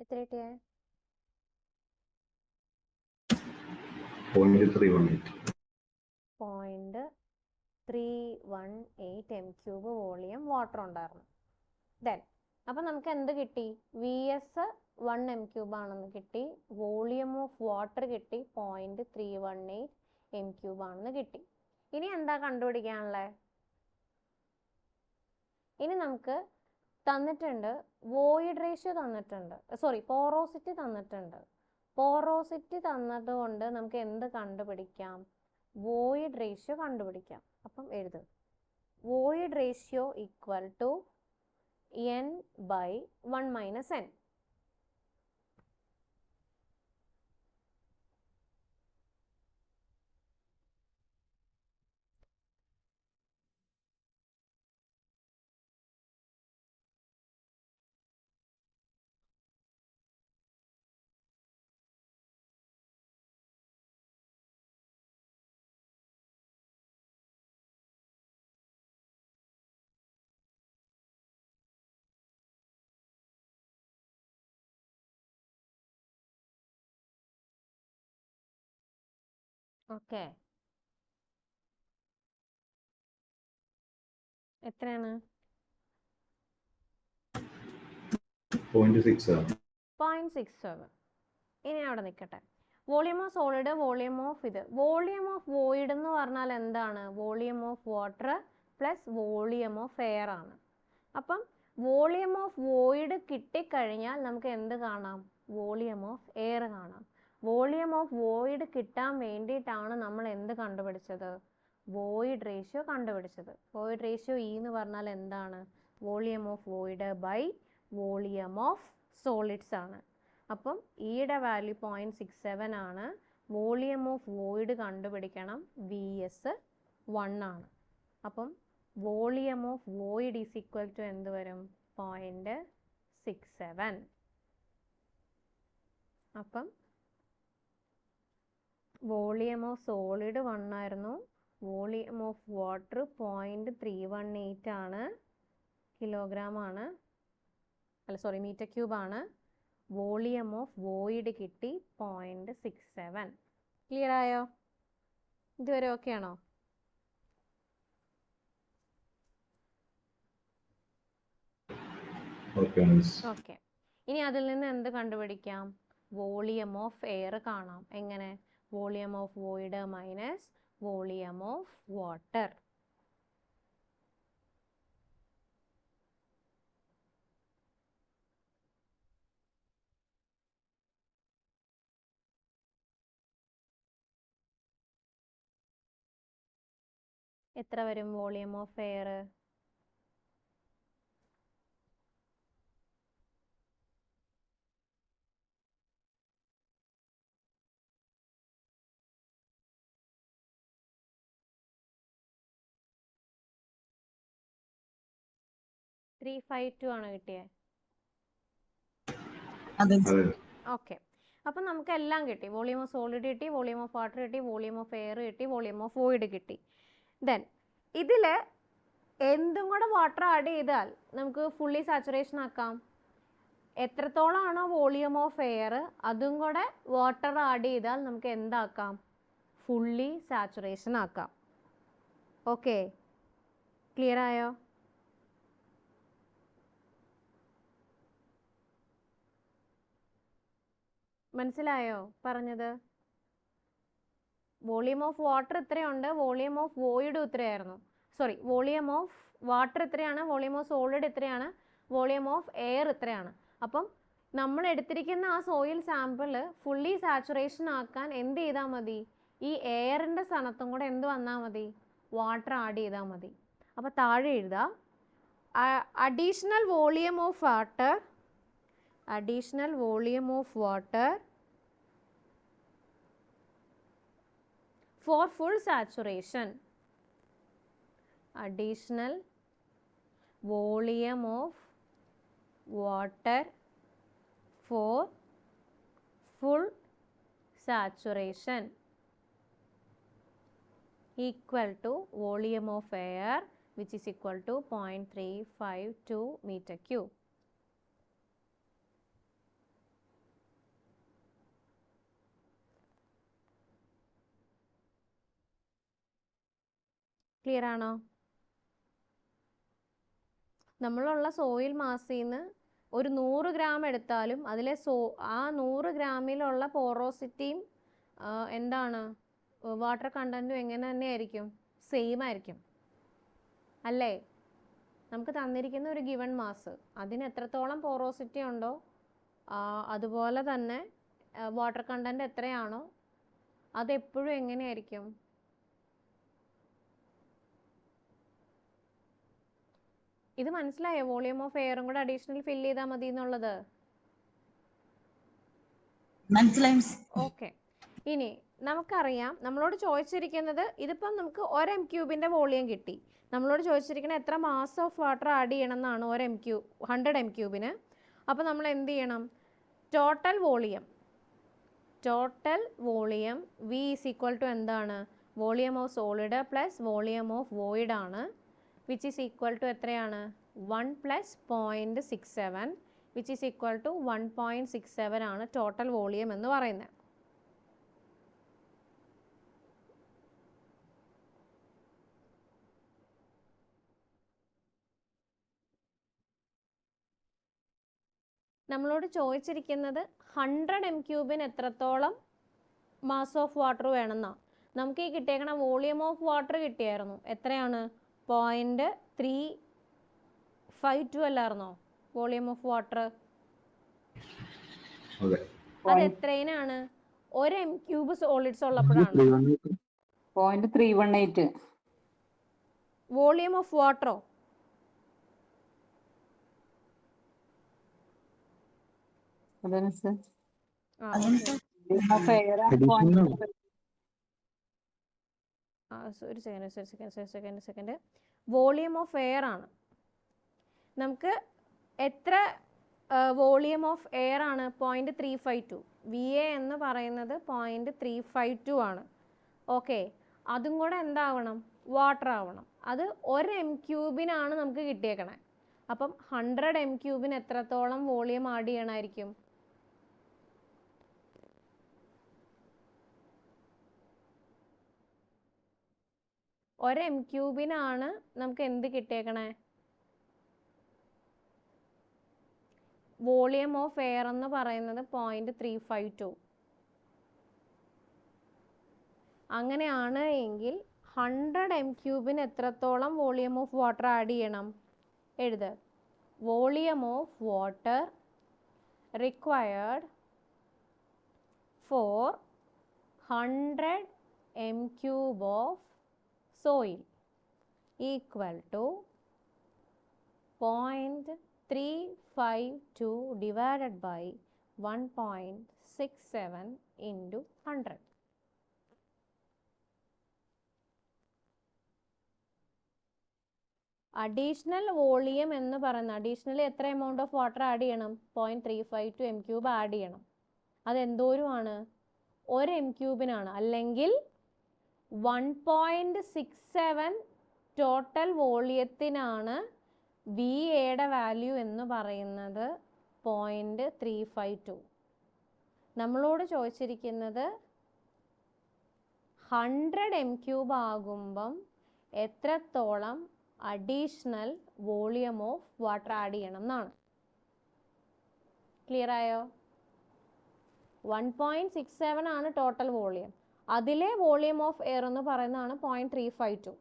എത്ര കിട്ടിയേ? 0.318 m³ വോളിയം വാട്ടർ ഉണ്ടായിരുന്നു. ദെൻ അപ്പം നമുക്ക് എന്ത് കിട്ടി? VS 1 m³ ആണെന്ന് കിട്ടി. വോളിയം ഓഫ് വാട്ടർ കിട്ടി 0.318 m³ ആണെന്ന് കിട്ടി. ഇനി എന്താ കണ്ടുപിടിക്കാനുള്ളത്? ഇനി നമുക്ക് തന്നിട്ടുണ്ട് വോയിഡ് റേഷ്യോ തന്നിട്ടുണ്ട്, പോറോസിറ്റി തന്നിട്ടുണ്ട്. പോറോസിറ്റി തന്നതുകൊണ്ട് നമുക്ക് എന്ത് കണ്ടുപിടിക്കാം? വോയിഡ് റേഷ്യോ കണ്ടുപിടിക്കാം. അപ്പം എഴുത് void ratio equal to n/1 - n. Okay, എത്രയാണ്? 0.67. ഇനി അവിടെ നിൽക്കട്ടെ. Volume of solid, volume of volume of void എന്ന് പറഞ്ഞാൽ എന്താണ്? Volume of water plus volume of air ആണ്. അപ്പം വോളിയം ഓഫ് വോയിഡ് കിട്ടിക്കഴിഞ്ഞാൽ നമുക്ക് എന്ത് കാണാം? വോളിയം ഓഫ് എയർ കാണാം. വോളിയം ഓഫ് വോയിഡ് കിട്ടാൻ വേണ്ടിയിട്ടാണ് നമ്മൾ എന്ത് കണ്ടുപിടിച്ചത്? വോയിഡ് റേഷ്യോ കണ്ടുപിടിച്ചത്. വോയിഡ് റേഷ്യോ എന്ന് പറഞ്ഞാൽ എന്താണ്? Volume of void by volume of solids ആണ്. അപ്പം ഈയുടെ വാല്യൂ 0.67 ആണ്. വോളിയം ഓഫ് വോയിഡ് കണ്ടുപിടിക്കണം. VS 1 ആണ്. അപ്പം volume of void is equal to എന്ത് വരും? 0.67. അപ്പം വോളിയം ഓഫ് സോളിഡ് 1 ആയിരുന്നു. വോളിയം ഓഫ് വാട്ടർ 0.318 ആണ്, കിലോഗ്രാം ആണ്, മീറ്റർ ക്യൂബ് ആണ്. വോളിയം ഓഫ് വോയിഡ് കിട്ടി 0.67. ക്ലിയർ ആയോ? ഇതുവരെ ഓക്കെ ആണോ? ഓക്കെ. ഇനി അതിൽ നിന്ന് എന്ത് കണ്ടുപിടിക്കാം? വോളിയം ഓഫ് എയർ കാണാം. എങ്ങനെ? Volume of void minus volume of water. എത്ര വരും വോളിയം ഓഫ് എയർ? $352 ആണ് കിട്ടിയത്. ഓക്കെ, അപ്പം നമുക്ക് എല്ലാം കിട്ടി. വോളിയം ഓഫ് സോളിഡ് കിട്ടി, വോളിയം ഓഫ് വാട്ടർ കിട്ടി, വോളിയം ഓഫ് എയർ കിട്ടി, വോളിയം ഓഫ് വോയിഡ് കിട്ടി. ദെൻ ഇതിൽ എന്തും കൂടെ വാട്ടർ ആഡ് ചെയ്താൽ നമുക്ക് ഫുള്ളി സാച്ചുറേഷൻ ആക്കാം. എത്രത്തോളമാണോ വോളിയം ഓഫ് എയർ അതും കൂടെ വാട്ടർ ആഡ് ചെയ്താൽ നമുക്ക് എന്താക്കാം? ഫുള്ളി സാച്ചുറേഷൻ ആക്കാം. ഓക്കെ, ക്ലിയർ ആയോ? മനസ്സിലായോ പറഞ്ഞത്? വോളിയം ഓഫ് വാട്ടർ ഇത്രയുണ്ട്, വോളിയം ഓഫ് വോയിഡും ഇത്രയായിരുന്നു. സോറി, വോളിയം ഓഫ് വാട്ടർ ഇത്രയാണ്, വോളിയം ഓഫ് സോളിഡ് ഇത്രയാണ്, വോളിയം ഓഫ് എയർ ഇത്രയാണ്. അപ്പം നമ്മൾ എടുത്തിരിക്കുന്ന ആ സോയിൽ സാമ്പിൾ ഫുള്ളി സാച്ചുറേഷൻ ആക്കാൻ എന്ത് ചെയ്താൽ മതി? ഈ എയറിൻ്റെ സ്ഥാനത്തും കൂടെ എന്ത് വന്നാൽ മതി? വാട്ടർ ആഡ് ചെയ്താൽ മതി. അപ്പോൾ താഴെ എഴുതാം, additional volume of water, additional volume of water for full saturation, additional volume of water for full saturation equal to volume of air, which is equal to 0.352 meter cube. Clear ആണോ? നമ്മളുള്ള soil മാസിൽ നിന്ന് ഒരു 100 gram എടുത്താലും അതിലെ ആ 100 ഗ്രാമിലുള്ള പോറോസിറ്റിയും എന്താണ് water കണ്ടൻറ്റും എങ്ങനെ തന്നെയായിരിക്കും? Same ആയിരിക്കും അല്ലേ? നമുക്ക് തന്നിരിക്കുന്ന ഒരു ഗിവൺ മാസ്, അതിന് എത്രത്തോളം പോറോസിറ്റി ഉണ്ടോ അതുപോലെ തന്നെ വാട്ടർ കണ്ടൻറ്റ് എത്രയാണോ അതെപ്പോഴും എങ്ങനെയായിരിക്കും? ഇത് മനസ്സിലായോ? വോളിയം ഓഫ് എയറും കൂടെ അഡീഷണൽ ഫിൽ ചെയ്താൽ മതി എന്നുള്ളത് മനസ്സിലായി. ഓക്കെ. ഇനി നമുക്കറിയാം, നമ്മളോട് ചോദിച്ചിരിക്കുന്നത്, ഇതിപ്പം നമുക്ക് 1 m³ വോളിയം കിട്ടി. നമ്മളോട് ചോദിച്ചിരിക്കുന്നത് എത്ര മാസ് ഓഫ് വാട്ടർ ആഡ് ചെയ്യണം എന്നാണ് 100 m³. അപ്പോൾ നമ്മൾ എന്ത് ചെയ്യണം? Total volume V is equal to എന്താണ്? Volume of solid plus volume of void ആണ്, വിച്ച് ഈസ് ഈക്വൽ ടു എത്രയാണ്? 1 + 0.67, വിച്ച് ഈസ് ഈക്വൽ ടു 1.67 ആണ് ടോട്ടൽ വോളിയം എന്ന് പറയുന്നത്. നമ്മളോട് ചോദിച്ചിരിക്കുന്നത് 100 m³ എത്രത്തോളം മാസ് ഓഫ് വാട്ടർ വേണമെന്നാണ്. നമുക്ക് ഈ കിട്ടിയേക്കണ വോളിയം ഓഫ് വാട്ടർ കിട്ടിയായിരുന്നു. എത്രയാണ്? 0.352 അല്ലായിരുന്നോ വോളിയം ഓഫ് വാട്ടർ? അത് എത്രയാണ്? 1 m³ സോളിഡ്സ് ഉള്ളപ്പോഴാണ്. 0.318 വോളിയം ഓഫ് വാട്ടറോ? അതാണ് സർ. ഒരു സെക്കൻഡ്. വോളിയം ഓഫ് എയർ ആണ്. നമുക്ക് എത്ര വോളിയം ഓഫ് എയർ ആണ്? 0.352. VA എന്ന് പറയുന്നത് 0.352 ആണ്. ഓക്കെ, അതും കൂടെ എന്താവണം? വാട്ടർ ആവണം. അത് 1 m³ നമുക്ക് കിട്ടിയേക്കണേ. അപ്പം 100 m³ എത്രത്തോളം വോളിയം ആഡ് ചെയ്യണമായിരിക്കും? ഒരു m³ നമുക്ക് എന്ത് കിട്ടിയേക്കണേ? വോളിയം ഓഫ് എയർ എന്ന് പറയുന്നത് 0.352. അങ്ങനെയാണ് എങ്കിൽ 100 m³ എത്രത്തോളം വോളിയം ഓഫ് വാട്ടർ ആഡ് ചെയ്യണം? എഴുത്. Volume of water required for 100 m³ of soil equal to 0.352 divided by 1.67 into 100. Additional volume എന്ന് പറയുന്ന, അഡീഷണൽ എത്ര എമൗണ്ട് ഓഫ് വാട്ടർ ആഡ് ചെയ്യണം? 0.352 m³ ആഡ് ചെയ്യണം. അതെന്തോരുമാണ്? 1 m³. അല്ലെങ്കിൽ 1.67 ടോട്ടൽ വോളിയത്തിനാണ് VAയുടെ വാല്യൂ എന്ന് പറയുന്നത് 0.352. നമ്മളോട് ചോദിച്ചിരിക്കുന്നത് 100 m³ ആകുമ്പം എത്രത്തോളം additional volume of water add ചെയ്യണം എന്നാണ്. ക്ലിയർ ആയോ? 1.67 ആണ് ടോട്ടൽ വോളിയം. അതിലെ വോളിയം ഓഫ് എയർ എന്ന് പറയുന്നതാണ് 0.352.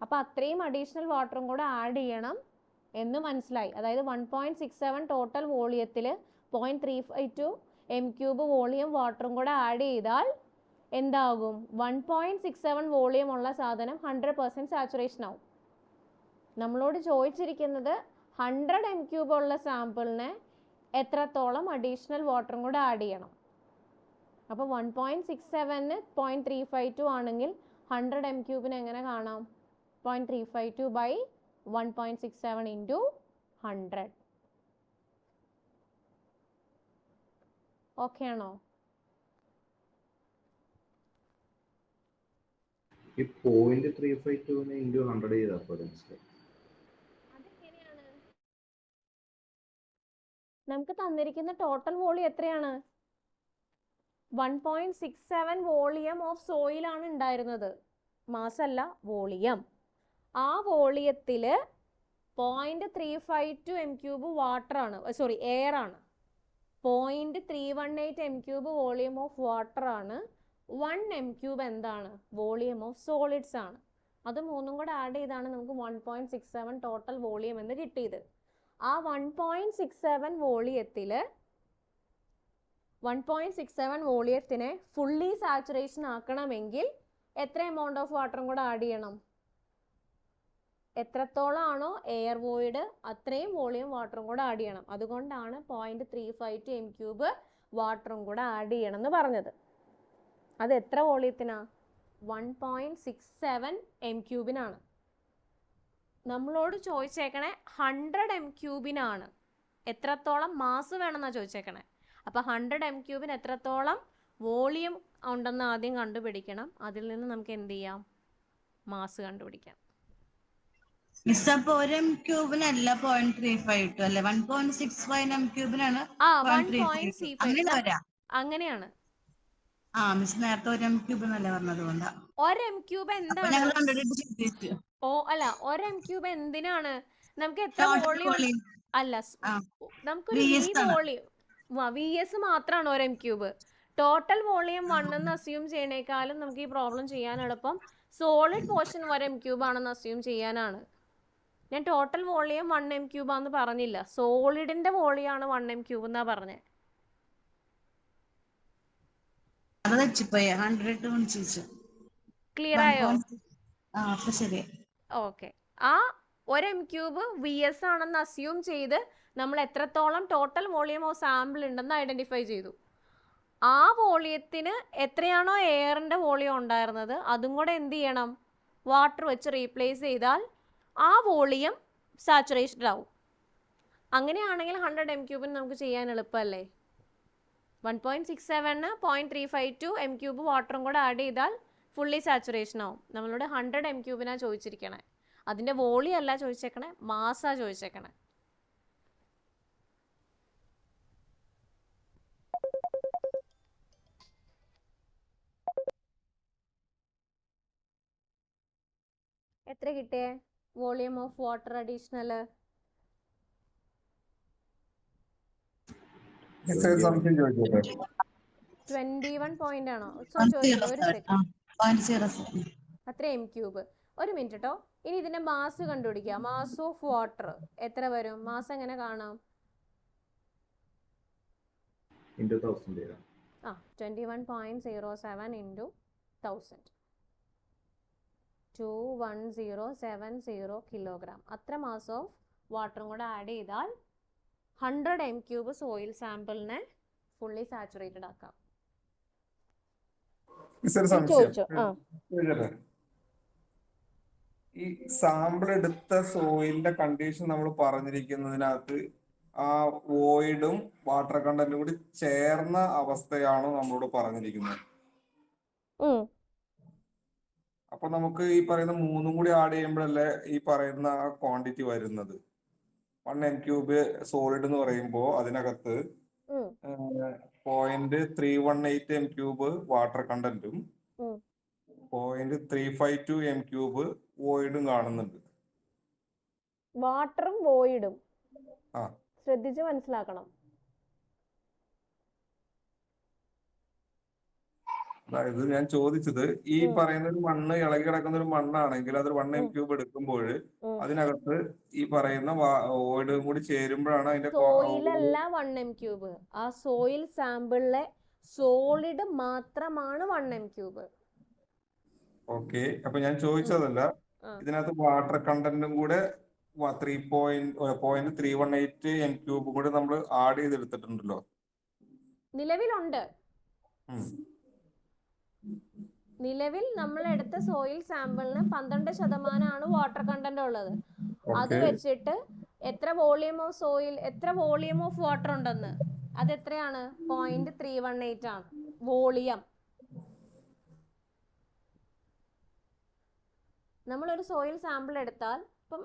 അപ്പോൾ അത്രയും അഡീഷണൽ വാട്ടറും കൂടെ ആഡ് ചെയ്യണം എന്ന് മനസ്സിലായി. അതായത് 1.67 ടോട്ടൽ വോളിയത്തിൽ 0.352 m³ വോളിയം വാട്ടറും കൂടെ ആഡ് ചെയ്താൽ എന്താകും? 1.67 വോളിയം ഉള്ള സാധനം 100% സാച്ചുറേഷൻ ആവും. നമ്മളോട് ചോദിച്ചിരിക്കുന്നത് 100 m³ ഉള്ള സാമ്പിളിന് എത്രത്തോളം അഡീഷണൽ വാട്ടറും കൂടെ ആഡ് ചെയ്യണം. അപ്പോൾ 1.67 0.352 ആണെങ്കിൽ 100 m³ എങ്ങനെ കാണാം? 0.352 by 1.67 into 100. ഓക്കെ ആണോ? ഈ 0.352 into 100 ചെയ്താൽ പോലെ അതെങ്ങനെയാണ്? നമുക്ക് തന്നിരിക്കുന്ന ടോട്ടൽ വോളിയം എത്രയാണ്? 1.67 വോളിയം ഓഫ് സോയിൽ ആണ് ഉണ്ടായിരുന്നത്, മാസ് അല്ല, വോളിയം. ആ വോളിയത്തിൽ 0.352 m³ വാട്ടർ ആണ്, സോറി എയർ ആണ്. 0.318 m³ വോളിയം ഓഫ് വാട്ടർ ആണ്. 1 m³ എന്താണ്? വോളിയം ഓഫ് സോളിഡ്സ് ആണ്. അത് മൂന്നും കൂടെ ആഡ് ചെയ്താണ് നമുക്ക് 1.67 ടോട്ടൽ വോളിയം എന്ന് കിട്ടിയത്. ആ 1.67 വോളിയത്തിനെ ഫുള്ളി സാച്ചുറേഷൻ ആക്കണമെങ്കിൽ എത്ര എമൗണ്ട് ഓഫ് വാട്ടറും കൂടെ ആഡ് ചെയ്യണം? എത്രത്തോളമാണോ എയർ വോയിഡ് അത്രയും വോളിയം വാട്ടറും കൂടെ ആഡ് ചെയ്യണം. അതുകൊണ്ടാണ് 0.352 m³ വാട്ടറും കൂടെ ആഡ് ചെയ്യണം എന്ന് പറഞ്ഞത്. അത് എത്ര വോളിയത്തിനാ? 1.67 m³-നാണ്. നമ്മളോട് ചോദിച്ചേക്കണേ 100 m³-നാണ്. എത്രത്തോളം മാസ് വേണമെന്നാണ് ചോദിച്ചേക്കണേ. അപ്പോൾ 100 m³-ന് എത്രത്തോളം വോളിയം ഉണ്ടെന്ന് ആദ്യം കണ്ടുപിടിക്കണം. അതിൽ നിന്ന് നമുക്ക് എന്ത് ചെയ്യാം? മാസ് കണ്ടുപിടിക്കാം. മിസ്, അപ്പോൾ 1 m³-നല്ല 0.352 അല്ലേ? 1.65 m³-നാണ് 0.352. അങ്ങനെയാണ്. മിസ് നേരത്തെ 1 m³ എന്നല്ലേ പറഞ്ഞത്? കൊണ്ടാ 1 m³ എന്താണ്? അല്ല, 1 m³ എന്തിനാണ്? നമുക്ക് എത്ര വോളിയം അല്ല, നമുക്കൊരു വോളിയം VS മാത്രമാണ് 1 m³. ടോട്ടൽ വോളിയം 1 എന്ന് അസ്യൂം ചെയ്യണേക്കാളും നമുക്ക് ഈ പ്രോബ്ലം ചെയ്യാൻ എളുപ്പം സോളിഡ് പോർഷൻ 1 m³ ആണെന്ന് അസ്യൂം ചെയ്യാനാണ്. ഞാൻ ടോട്ടൽ വോളിയം 1 m³ ആണെന്ന് പറഞ്ഞില്ല, സോളിഡിന്റെ വോളിയം ആണ് 1 m³ എന്നാ പറഞ്ഞത്. ക്ലിയർ ആയോ? ഓക്കെ. ആ 1 m³ VS ആണെന്ന് അസ്യൂം ചെയ്ത് നമ്മൾ എത്രത്തോളം ടോട്ടൽ വോളിയം ഓഫ് സാമ്പിൾ ഉണ്ടെന്ന് ഐഡന്റിഫൈ ചെയ്തു. ആ വോളിയത്തിന് എത്രയാണോ എയറിന്റെ വോളിയം ഉണ്ടായിരുന്നത് അതും കൂടെ എന്ത് ചെയ്യണം? വാട്ടർ വെച്ച് റീപ്ലേസ് ചെയ്താൽ ആ വോളിയം സാച്ചുറേറ്റഡ് ആവും. അങ്ങനെയാണെങ്കിൽ 100 m³ നമുക്ക് ചെയ്യാൻ എളുപ്പമല്ലേ? 1.67-ന് 0.352 m³ വാട്ടറും കൂടെ ആഡ് ചെയ്താൽ ഫുള്ളി സാച്ചുറേഷൻ ആവും. നമ്മളോട് 100 m³-നാണ് ചോദിച്ചിരിക്കണേ. അതിൻ്റെ വോളിയം അല്ല ചോദിച്ചേക്കണേ, മാസാ ചോദിച്ചേക്കണേ. എത്ര കിട്ടിയേ volume of water additional? 21 point ആണോ? ചോദിക്കില്ല, ഒരു സെക്കൻഡ്. അത്ര m³. ഒരു മിനിറ്റ് കേട്ടോ. ഇനി ഇതിന്റെ മാസ് കണ്ടുപിടിക്കുക. മാസ് ഓഫ് വാട്ടർ എത്ര വരും? മാസ് എങ്ങനെ കാണാം? 21.07 into 1000. 21070 കിലോഗ്രാം. അത്ര മാസ് ഓഫ് വാട്ടറും കൂടെ ആഡ് ചെയ്താൽ 100 m³ സോയിൽ സാമ്പിളിനെ ഫുള്ളി സാച്ചുറേറ്റഡ് ആക്കാം. ഈ സാമ്പിൾ എടുത്ത സോയിലിന്റെ കണ്ടീഷൻ നമ്മൾ പറഞ്ഞിരിക്കുന്നതിനകത്ത് ആ വോയിഡും വാട്ടർ കണ്ടന്റും കൂടി ചേർന്ന അവസ്ഥയാണോ നമ്മളോട് പറഞ്ഞിരിക്കുന്നത്? അപ്പൊ നമുക്ക് ഈ പറയുന്ന മൂന്നും കൂടി ആഡ് ചെയ്യുമ്പോഴല്ലേ ഈ പറയുന്ന ക്വാണ്ടിറ്റി വരുന്നത്. 1 m³ സോളിഡ് എന്ന് പറയുമ്പോൾ അതിനകത്ത് 0.318 m³ വാട്ടർ കണ്ടന്റും 0.352 m³ വോയിഡും കാണുന്നുണ്ട്. വാട്ടറും വോയിഡും ശ്രദ്ധിച്ച് മനസ്സിലാക്കണം. അതായത് ഞാൻ ചോദിച്ചത് ഈ പറയുന്ന ഒരു മണ്ണ് ഇളകി കിടക്കുന്ന ഒരു മണ്ണാണെങ്കിൽ അത് 1 m³ എടുക്കുമ്പോൾ അതിനകത്ത് ഈ പറയുന്ന വോയിഡും കൂടി ചേരുമ്പോഴാണ് അതിന്റെ സോയിലല്ല 1 m³. ആ സോയിൽ സാമ്പിളിലെ സോളിഡ് മാത്രമാണ് 1 m³. ഓക്കെ. അപ്പൊ ഞാൻ ചോദിച്ചതല്ല, ഇതിനകത്ത് വാട്ടർ കണ്ടന്റും കൂടെ 3.318 m³ കൂടെ നമ്മൾ ആഡ് ചെയ്തെടുത്തിട്ടുണ്ടല്ലോ. നിലവിലുണ്ട്. നിലവിൽ നമ്മൾ എടുത്ത സോയിൽ സാമ്പിളിന് 12% വാട്ടർ കണ്ടന്റ് ഉള്ളത്. അത് വെച്ചിട്ട് എത്ര വോളിയം ഓഫ് സോയിൽ, എത്ര വോളിയം ഓഫ് വാട്ടർ ഉണ്ടെന്ന്, അത് എത്രയാണ്? 0.318 ആണ് വോളിയം. നമ്മളൊരു സോയിൽ സാമ്പിൾ എടുത്താൽ ഇപ്പം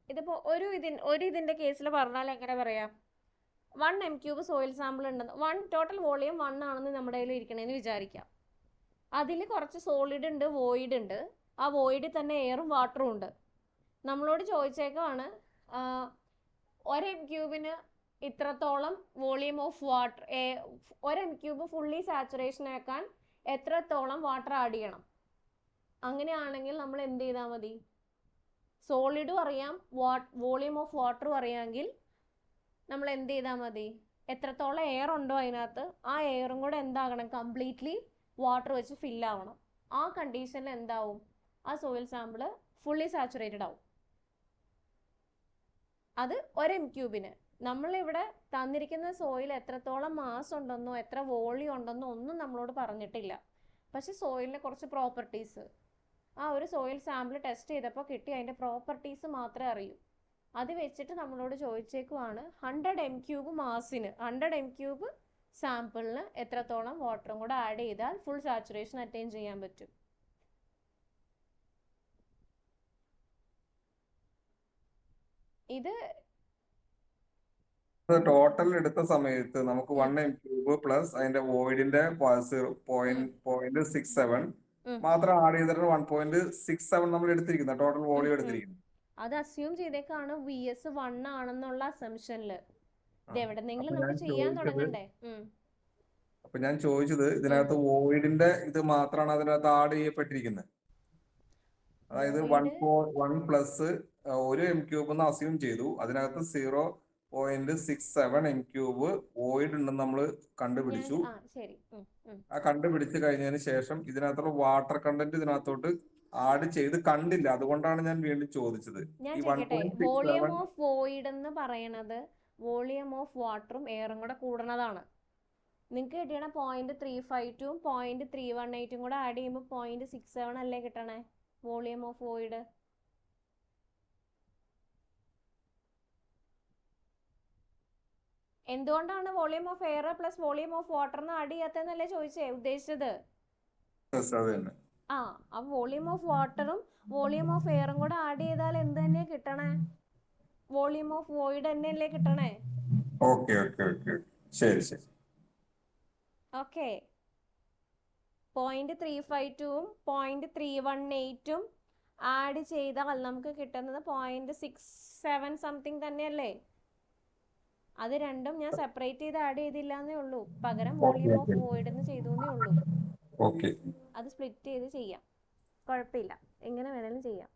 ഇതിപ്പോ ഒരു ഇതിന്റെ കേസിൽ പറഞ്ഞാൽ എങ്ങനെ പറയാം, 1 m³ സോയിൽ സാമ്പിൾ ഉണ്ടെന്ന്, ടോട്ടൽ വോളിയം 1 ആണെന്ന് നമ്മുടെ കയ്യിൽ ഇരിക്കണേന്ന് വിചാരിക്കാം. അതിൽ കുറച്ച് സോളിഡ് ഉണ്ട്, വോയിഡ് ഉണ്ട്. ആ വോയിഡിൽ തന്നെ എയറും വാട്ടറും ഉണ്ട്. നമ്മളോട് ചോദിച്ചേക്കാണ് 1 m³ ഇത്രത്തോളം volume of water, 1 m³ fully saturation ആക്കാൻ എത്രത്തോളം വാട്ടർ ആഡ് ചെയ്യണം. അങ്ങനെയാണെങ്കിൽ നമ്മൾ എന്ത് ചെയ്താൽ മതി? സോളിഡും അറിയാം, വോളിയം ഓഫ് വാട്ടറും അറിയാമെങ്കിൽ നമ്മൾ എന്ത് ചെയ്താൽ മതി? എത്രത്തോളം എയർ ഉണ്ടോ അതിനകത്ത്, ആ എയറും കൂടെ എന്താകണം? കംപ്ലീറ്റ്ലി വാട്ടർ വെച്ച് ഫില്ലാവണം. ആ കണ്ടീഷനിൽ എന്താവും? ആ സോയിൽ സാമ്പിള് ഫുള്ളി സാച്ചുറേറ്റഡ് ആവും. അത് 1 m³. നമ്മളിവിടെ തന്നിരിക്കുന്ന സോയിൽ എത്രത്തോളം മാസ് ഉണ്ടെന്നോ എത്ര വോളിയം ഉണ്ടെന്നോ ഒന്നും നമ്മളോട് പറഞ്ഞിട്ടില്ല. പക്ഷെ സോയിലിൻ്റെ കുറച്ച് പ്രോപ്പർട്ടീസ് ആ ഒരു സോയിൽ സാമ്പിൾ ടെസ്റ്റ് ചെയ്തപ്പോൾ കിട്ടി, അതിൻ്റെ പ്രോപ്പർട്ടീസ് മാത്രമേ അറിയൂ. അത് വെച്ചിട്ട് നമ്മളോട് ചോദിച്ചേക്കുവാണ് 100 m³ മാസിന് 100 m³ സാമ്പിളിന് എത്രത്തോളം വാട്ടറും കൂടെ ആഡ് ചെയ്താൽ ഫുൾ സാച്ചുറേഷൻ അറ്റൈൻ ചെയ്യാൻ പറ്റും. ഇത് ടോട്ടൽ എടുത്ത സമയത്ത് നമുക്ക് 1 m³ പ്ലസ് അതിന്റെ വോയിഡിന്റെ 0.67 മാത്രം ആഡ് ചെയ്തിട്ട് 1.67 നമ്മൾ എടുത്തിരിക്കുന്നത്, ടോട്ടൽ വോളിയം എടുത്തിരിക്കുന്നത്. അത് അസ്യൂം ചെയ്തേക്കാണ് VS 1 ആണെന്നുള്ള അസംഷനില്. ഇത് എവിടെന്നെങ്കിലും നമുക്ക് ചെയ്യാൻ തുടങ്ങണ്ടേ? അപ്പൊ ഞാൻ ചോദിച്ചത് ഇതിനകത്ത് വോയിഡിന്റെ ഇത് മാത്രമാണ് അതിനകത്ത് ആഡ് ചെയ്യപ്പെട്ടിരിക്കുന്നത്. അതായത് 1 പ്ലസ് 1 m³ അസ്യൂം ചെയ്തു, അതിനകത്ത് 0.67 m³ വോയിഡ് ഉണ്ടെന്ന് നമ്മൾ കണ്ടുപിടിച്ചു. ആ കണ്ടുപിടിച്ച് കഴിഞ്ഞതിന് ശേഷം ഇതിനകത്തുള്ള വാട്ടർ കണ്ടന്റ് ഇതിനകത്തോട്ട് ആഡ് ചെയ്ത് കണ്ടില്ല. അതുകൊണ്ടാണ് ഞാൻ വീണ്ടും ചോദിച്ചത്. വോളിയം ഓഫ് വോയിഡ് എന്ന് പറയണത് വോളിയം ഓഫ് വാട്ടറും എയറും കൂടെ കൂടുന്നതാണ്. നിങ്ങൾക്ക് കിട്ടിയണ 0.352 0.318 കൂടെ ആഡ് ചെയ്യുമ്പോൾ 0.67 അല്ലേ കിട്ടണേ വോളിയം ഓഫ് വോയിഡ്. എന്തുകൊണ്ടാണ് volume of air plus volume of water add ചെയ്യാത്തതെന്നല്ലേ ഉദ്ദേശിച്ചത്? ആ വോളിയം ഓഫ് വാട്ടറും വോളിയം ഓഫ് എയറും കൂടെ ആഡ് ചെയ്താൽ എന്ത് തന്നെയാ കിട്ടണേ? വോളിയം ഓഫ് വോയിഡ് തന്നെയല്ലേ കിട്ടണേ? ഓക്കെ. 0.352 0.318 ആഡ് ചെയ്താൽ നമുക്ക് കിട്ടുന്നത് 0.67 സംതിങ് തന്നെയല്ലേ? അത് രണ്ടും ഞാൻ സെപ്പറേറ്റ് ചെയ്ത് ആഡ് ചെയ്തില്ല എന്നേ ഉള്ളൂ, പകരം വോളിയം ഓഫ് വോയിഡ് എന്ന് ചെയ്തു എന്നേ ഉള്ളൂ. അത് സ്പ്ലിറ്റ് ചെയ്ത് ചെയ്യാം, കുഴപ്പമില്ല, എങ്ങനെ വേണേലും ചെയ്യാം.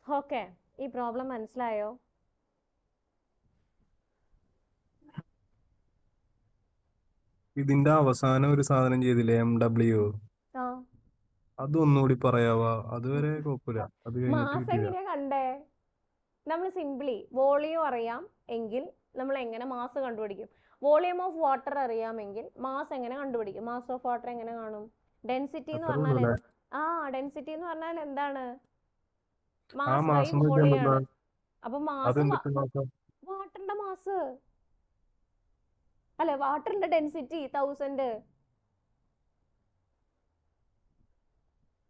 ഓക്കെ, ഈ പ്രോബ്ലം മനസ്സിലായോ? ഇതിന്റെ അവസാനം ഒരു സാധനം ചെയ്തില്ലേ, MW, അതൊന്നുകൂടി പറയാവാ? അതുവരെ കുഴപ്പമില്ല, അത് മാസ് എങ്ങനെയാ കണ്ടേ? നമ്മൾ സിംപ്ലി വോളിയം അറിയാം എങ്കിൽ നമ്മൾ എങ്ങനെ മാസ് കണ്ടുപിടിക്കും? വോളിയം ഓഫ് വാട്ടർ അറിയാമെങ്കിൽ മാസ് എങ്ങനെ കണ്ടുപിടിക്കും? മാസ് ഓഫ് വാട്ടർ എങ്ങനെ കാണും? ഡെൻസിറ്റി എന്ന് പറഞ്ഞാൽ ഡെൻസിറ്റി എന്ന് പറഞ്ഞാൽ എന്താണ്? മാസ് ബൈ വോളിയം ആണ്. അപ്പൊ മാസ് വാട്ടറിന്റെ മാസ് അല്ലെ, വാട്ടറിന്റെ ഡെൻസിറ്റി 1000.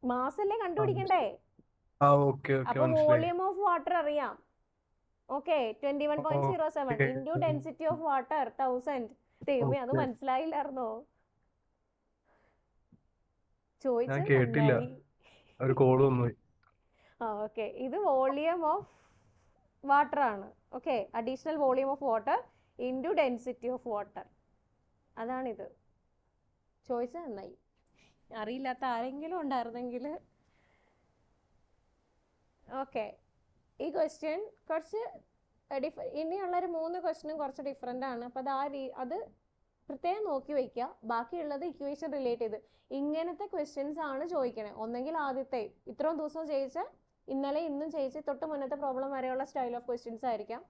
മാസ് അല്ലേ കണ്ടുപിടിക്കണ്ടേ? അപ്പൊ വോളിയം ഓഫ് വാട്ടർ അറിയാം. Okay, 21.07 into density of water 1000. ദൈവമേ, അത് മനസ്സിലായില്ലായിരുന്നോ? കേട്ടില്ല, ഒരു കോൾ വന്നു. ഓക്കെ, ഇത് വോളിയം ഓഫ് വാട്ടർ ആണ്. Okay, additional volume of water into density of water, അതാണിത്. ചോദിച്ചത് നന്നായി. അറിയില്ലാത്ത ആരെങ്കിലും ഉണ്ടായിരുന്നെങ്കിൽ. ഓക്കെ, ഈ ക്വസ്റ്റ്യൻ കുറച്ച് ഇനിയുള്ളൊരു 3 ക്വസ്റ്റ്യനും കുറച്ച് ഡിഫറെൻ്റ് ആണ്. അപ്പോൾ അത് പ്രത്യേകം നോക്കി വയ്ക്കുക. ബാക്കിയുള്ളത് ഇക്വേഷൻ റിലേറ്റ് ചെയ്ത് ഇങ്ങനത്തെ ക്വസ്റ്റ്യൻസ് ആണ് ചോദിക്കണേ. ഒന്നെങ്കിൽ ആദ്യത്തെ ഇത്രയും ദിവസം ചെയ്യിച്ച ഇന്നലെ ഇന്നും ചെയ്യിച്ച് തൊട്ട് മുന്നത്തെ പ്രോബ്ലം വരെയുള്ള സ്റ്റൈൽ ഓഫ് ക്വസ്റ്റ്യൻസ് ആയിരിക്കാം.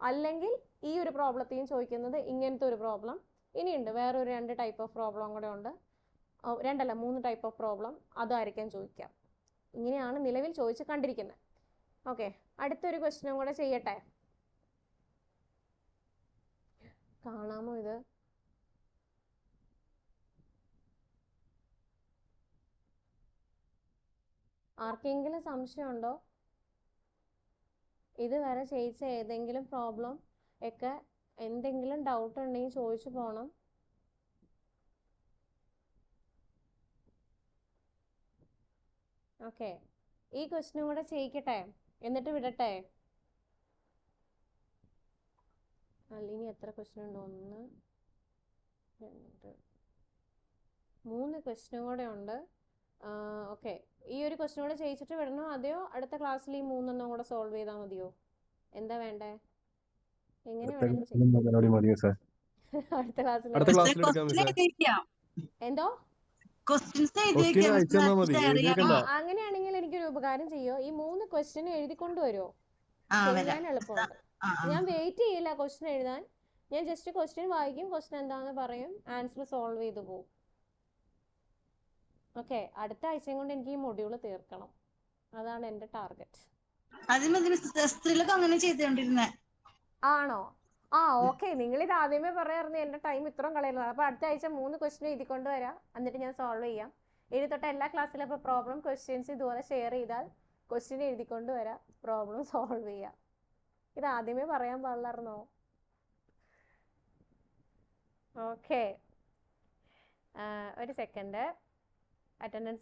അല്ലെങ്കിൽ ഈ ഒരു പ്രോബ്ലത്തെയും ചോദിക്കുന്നത് ഇങ്ങനത്തെ ഒരു പ്രോബ്ലം. ഇനിയുണ്ട് വേറൊരു 2 ടൈപ്പ് ഓഫ് പ്രോബ്ലം കൂടെ ഉണ്ട്. 3 ടൈപ്പ് ഓഫ് പ്രോബ്ലം അതായിരിക്കാം ചോദിക്കാം. ഇങ്ങനെയാണ് നിലവിൽ ചോദിച്ച് കണ്ടിരിക്കുന്നത്. ഓക്കെ, അടുത്തൊരു ക്വസ്റ്റ്യനും കൂടെ ചെയ്യട്ടെ. കാണാമോ ഇത്? ആർക്കെങ്കിലും സംശയമുണ്ടോ? ഇതുവരെ ചെയ്യിച്ച ഏതെങ്കിലും പ്രോബ്ലം ഒക്കെ എന്തെങ്കിലും ഡൗട്ട് ഉണ്ടെങ്കിൽ ചോദിച്ചു പോകണം. ഓക്കെ, ഈ ക്വസ്റ്റ്യനും കൂടെ ചെയ്യിക്കട്ടെ, എന്നിട്ട് വിടട്ടെ. അല്ലെങ്കിൽ എത്ര ക്വസ്റ്റ്യൻ ഉണ്ട്? 1 2 3 ക്വസ്റ്റ്യനും കൂടെ ഉണ്ട്. ഓക്കെ, ഈ ഒരു ക്വസ്റ്റ്യൻ കൂടെ ചെയ്യിച്ചിട്ട് വിടണോ അതെയോ അടുത്ത ക്ലാസ്സിൽ ഈ 3 കൂടെ സോൾവ് ചെയ്താൽ മതിയോ? എന്താ വേണ്ടേ? എങ്ങനെ വേണമെങ്കിലും ചെയ്യും. അടുത്ത ക്ലാസ്സിൽ എന്തോ അങ്ങനെയാണെങ്കിൽ എനിക്കൊരു ഉപകാരം ചെയ്യോ? ഈ 3 ക്വസ്റ്റ്യൻ എഴുതിക്കൊണ്ട് വരുമോ? ചെയ്യാൻ എളുപ്പമുണ്ട്. ഞാൻ വെയിറ്റ് ചെയ്യില്ല ക്വസ്റ്റ്യൻ എഴുതാൻ. ഞാൻ ജസ്റ്റ് ക്വസ്റ്റ്യൻ വായിക്കും, ക്വസ്റ്റ്യൻ എന്താണെന്ന് പറയും, ആൻസർ സോൾവ് ചെയ്ത് പോകും. ഓക്കെ, അടുത്ത ആഴ്ചയും കൊണ്ട് എനിക്ക് ഈ മൊഡ്യൂൾ തീർക്കണം. അതാണ് എൻ്റെ ടാർഗറ്റ്. ആണോ? ഓക്കെ, നിങ്ങളിത് ആദ്യമേ പറയാറുണ്ട് എൻ്റെ ടൈം ഇത്രയും കളയുന്നത്. അപ്പോൾ അടുത്ത ആഴ്ച 3 ക്വസ്റ്റ്യൻ എഴുതിക്കൊണ്ട് വരാം, എന്നിട്ട് ഞാൻ സോൾവ് ചെയ്യാം. എഴുതി തൊട്ട് എല്ലാ ക്ലാസ്സിലും ഇപ്പോൾ പ്രോബ്ലം ക്വസ്റ്റ്യൻസ് ഇതുപോലെ ഷെയർ ചെയ്താൽ ക്വസ്റ്റ്യൻ എഴുതിക്കൊണ്ട് വരാം, പ്രോബ്ലം സോൾവ് ചെയ്യാം. ഇത് ആദ്യമേ പറയാൻ പാടില്ലായിരുന്നോ? ഓക്കെ, ഒരു സെക്കൻഡ്. അറ്റൻഡൻസ്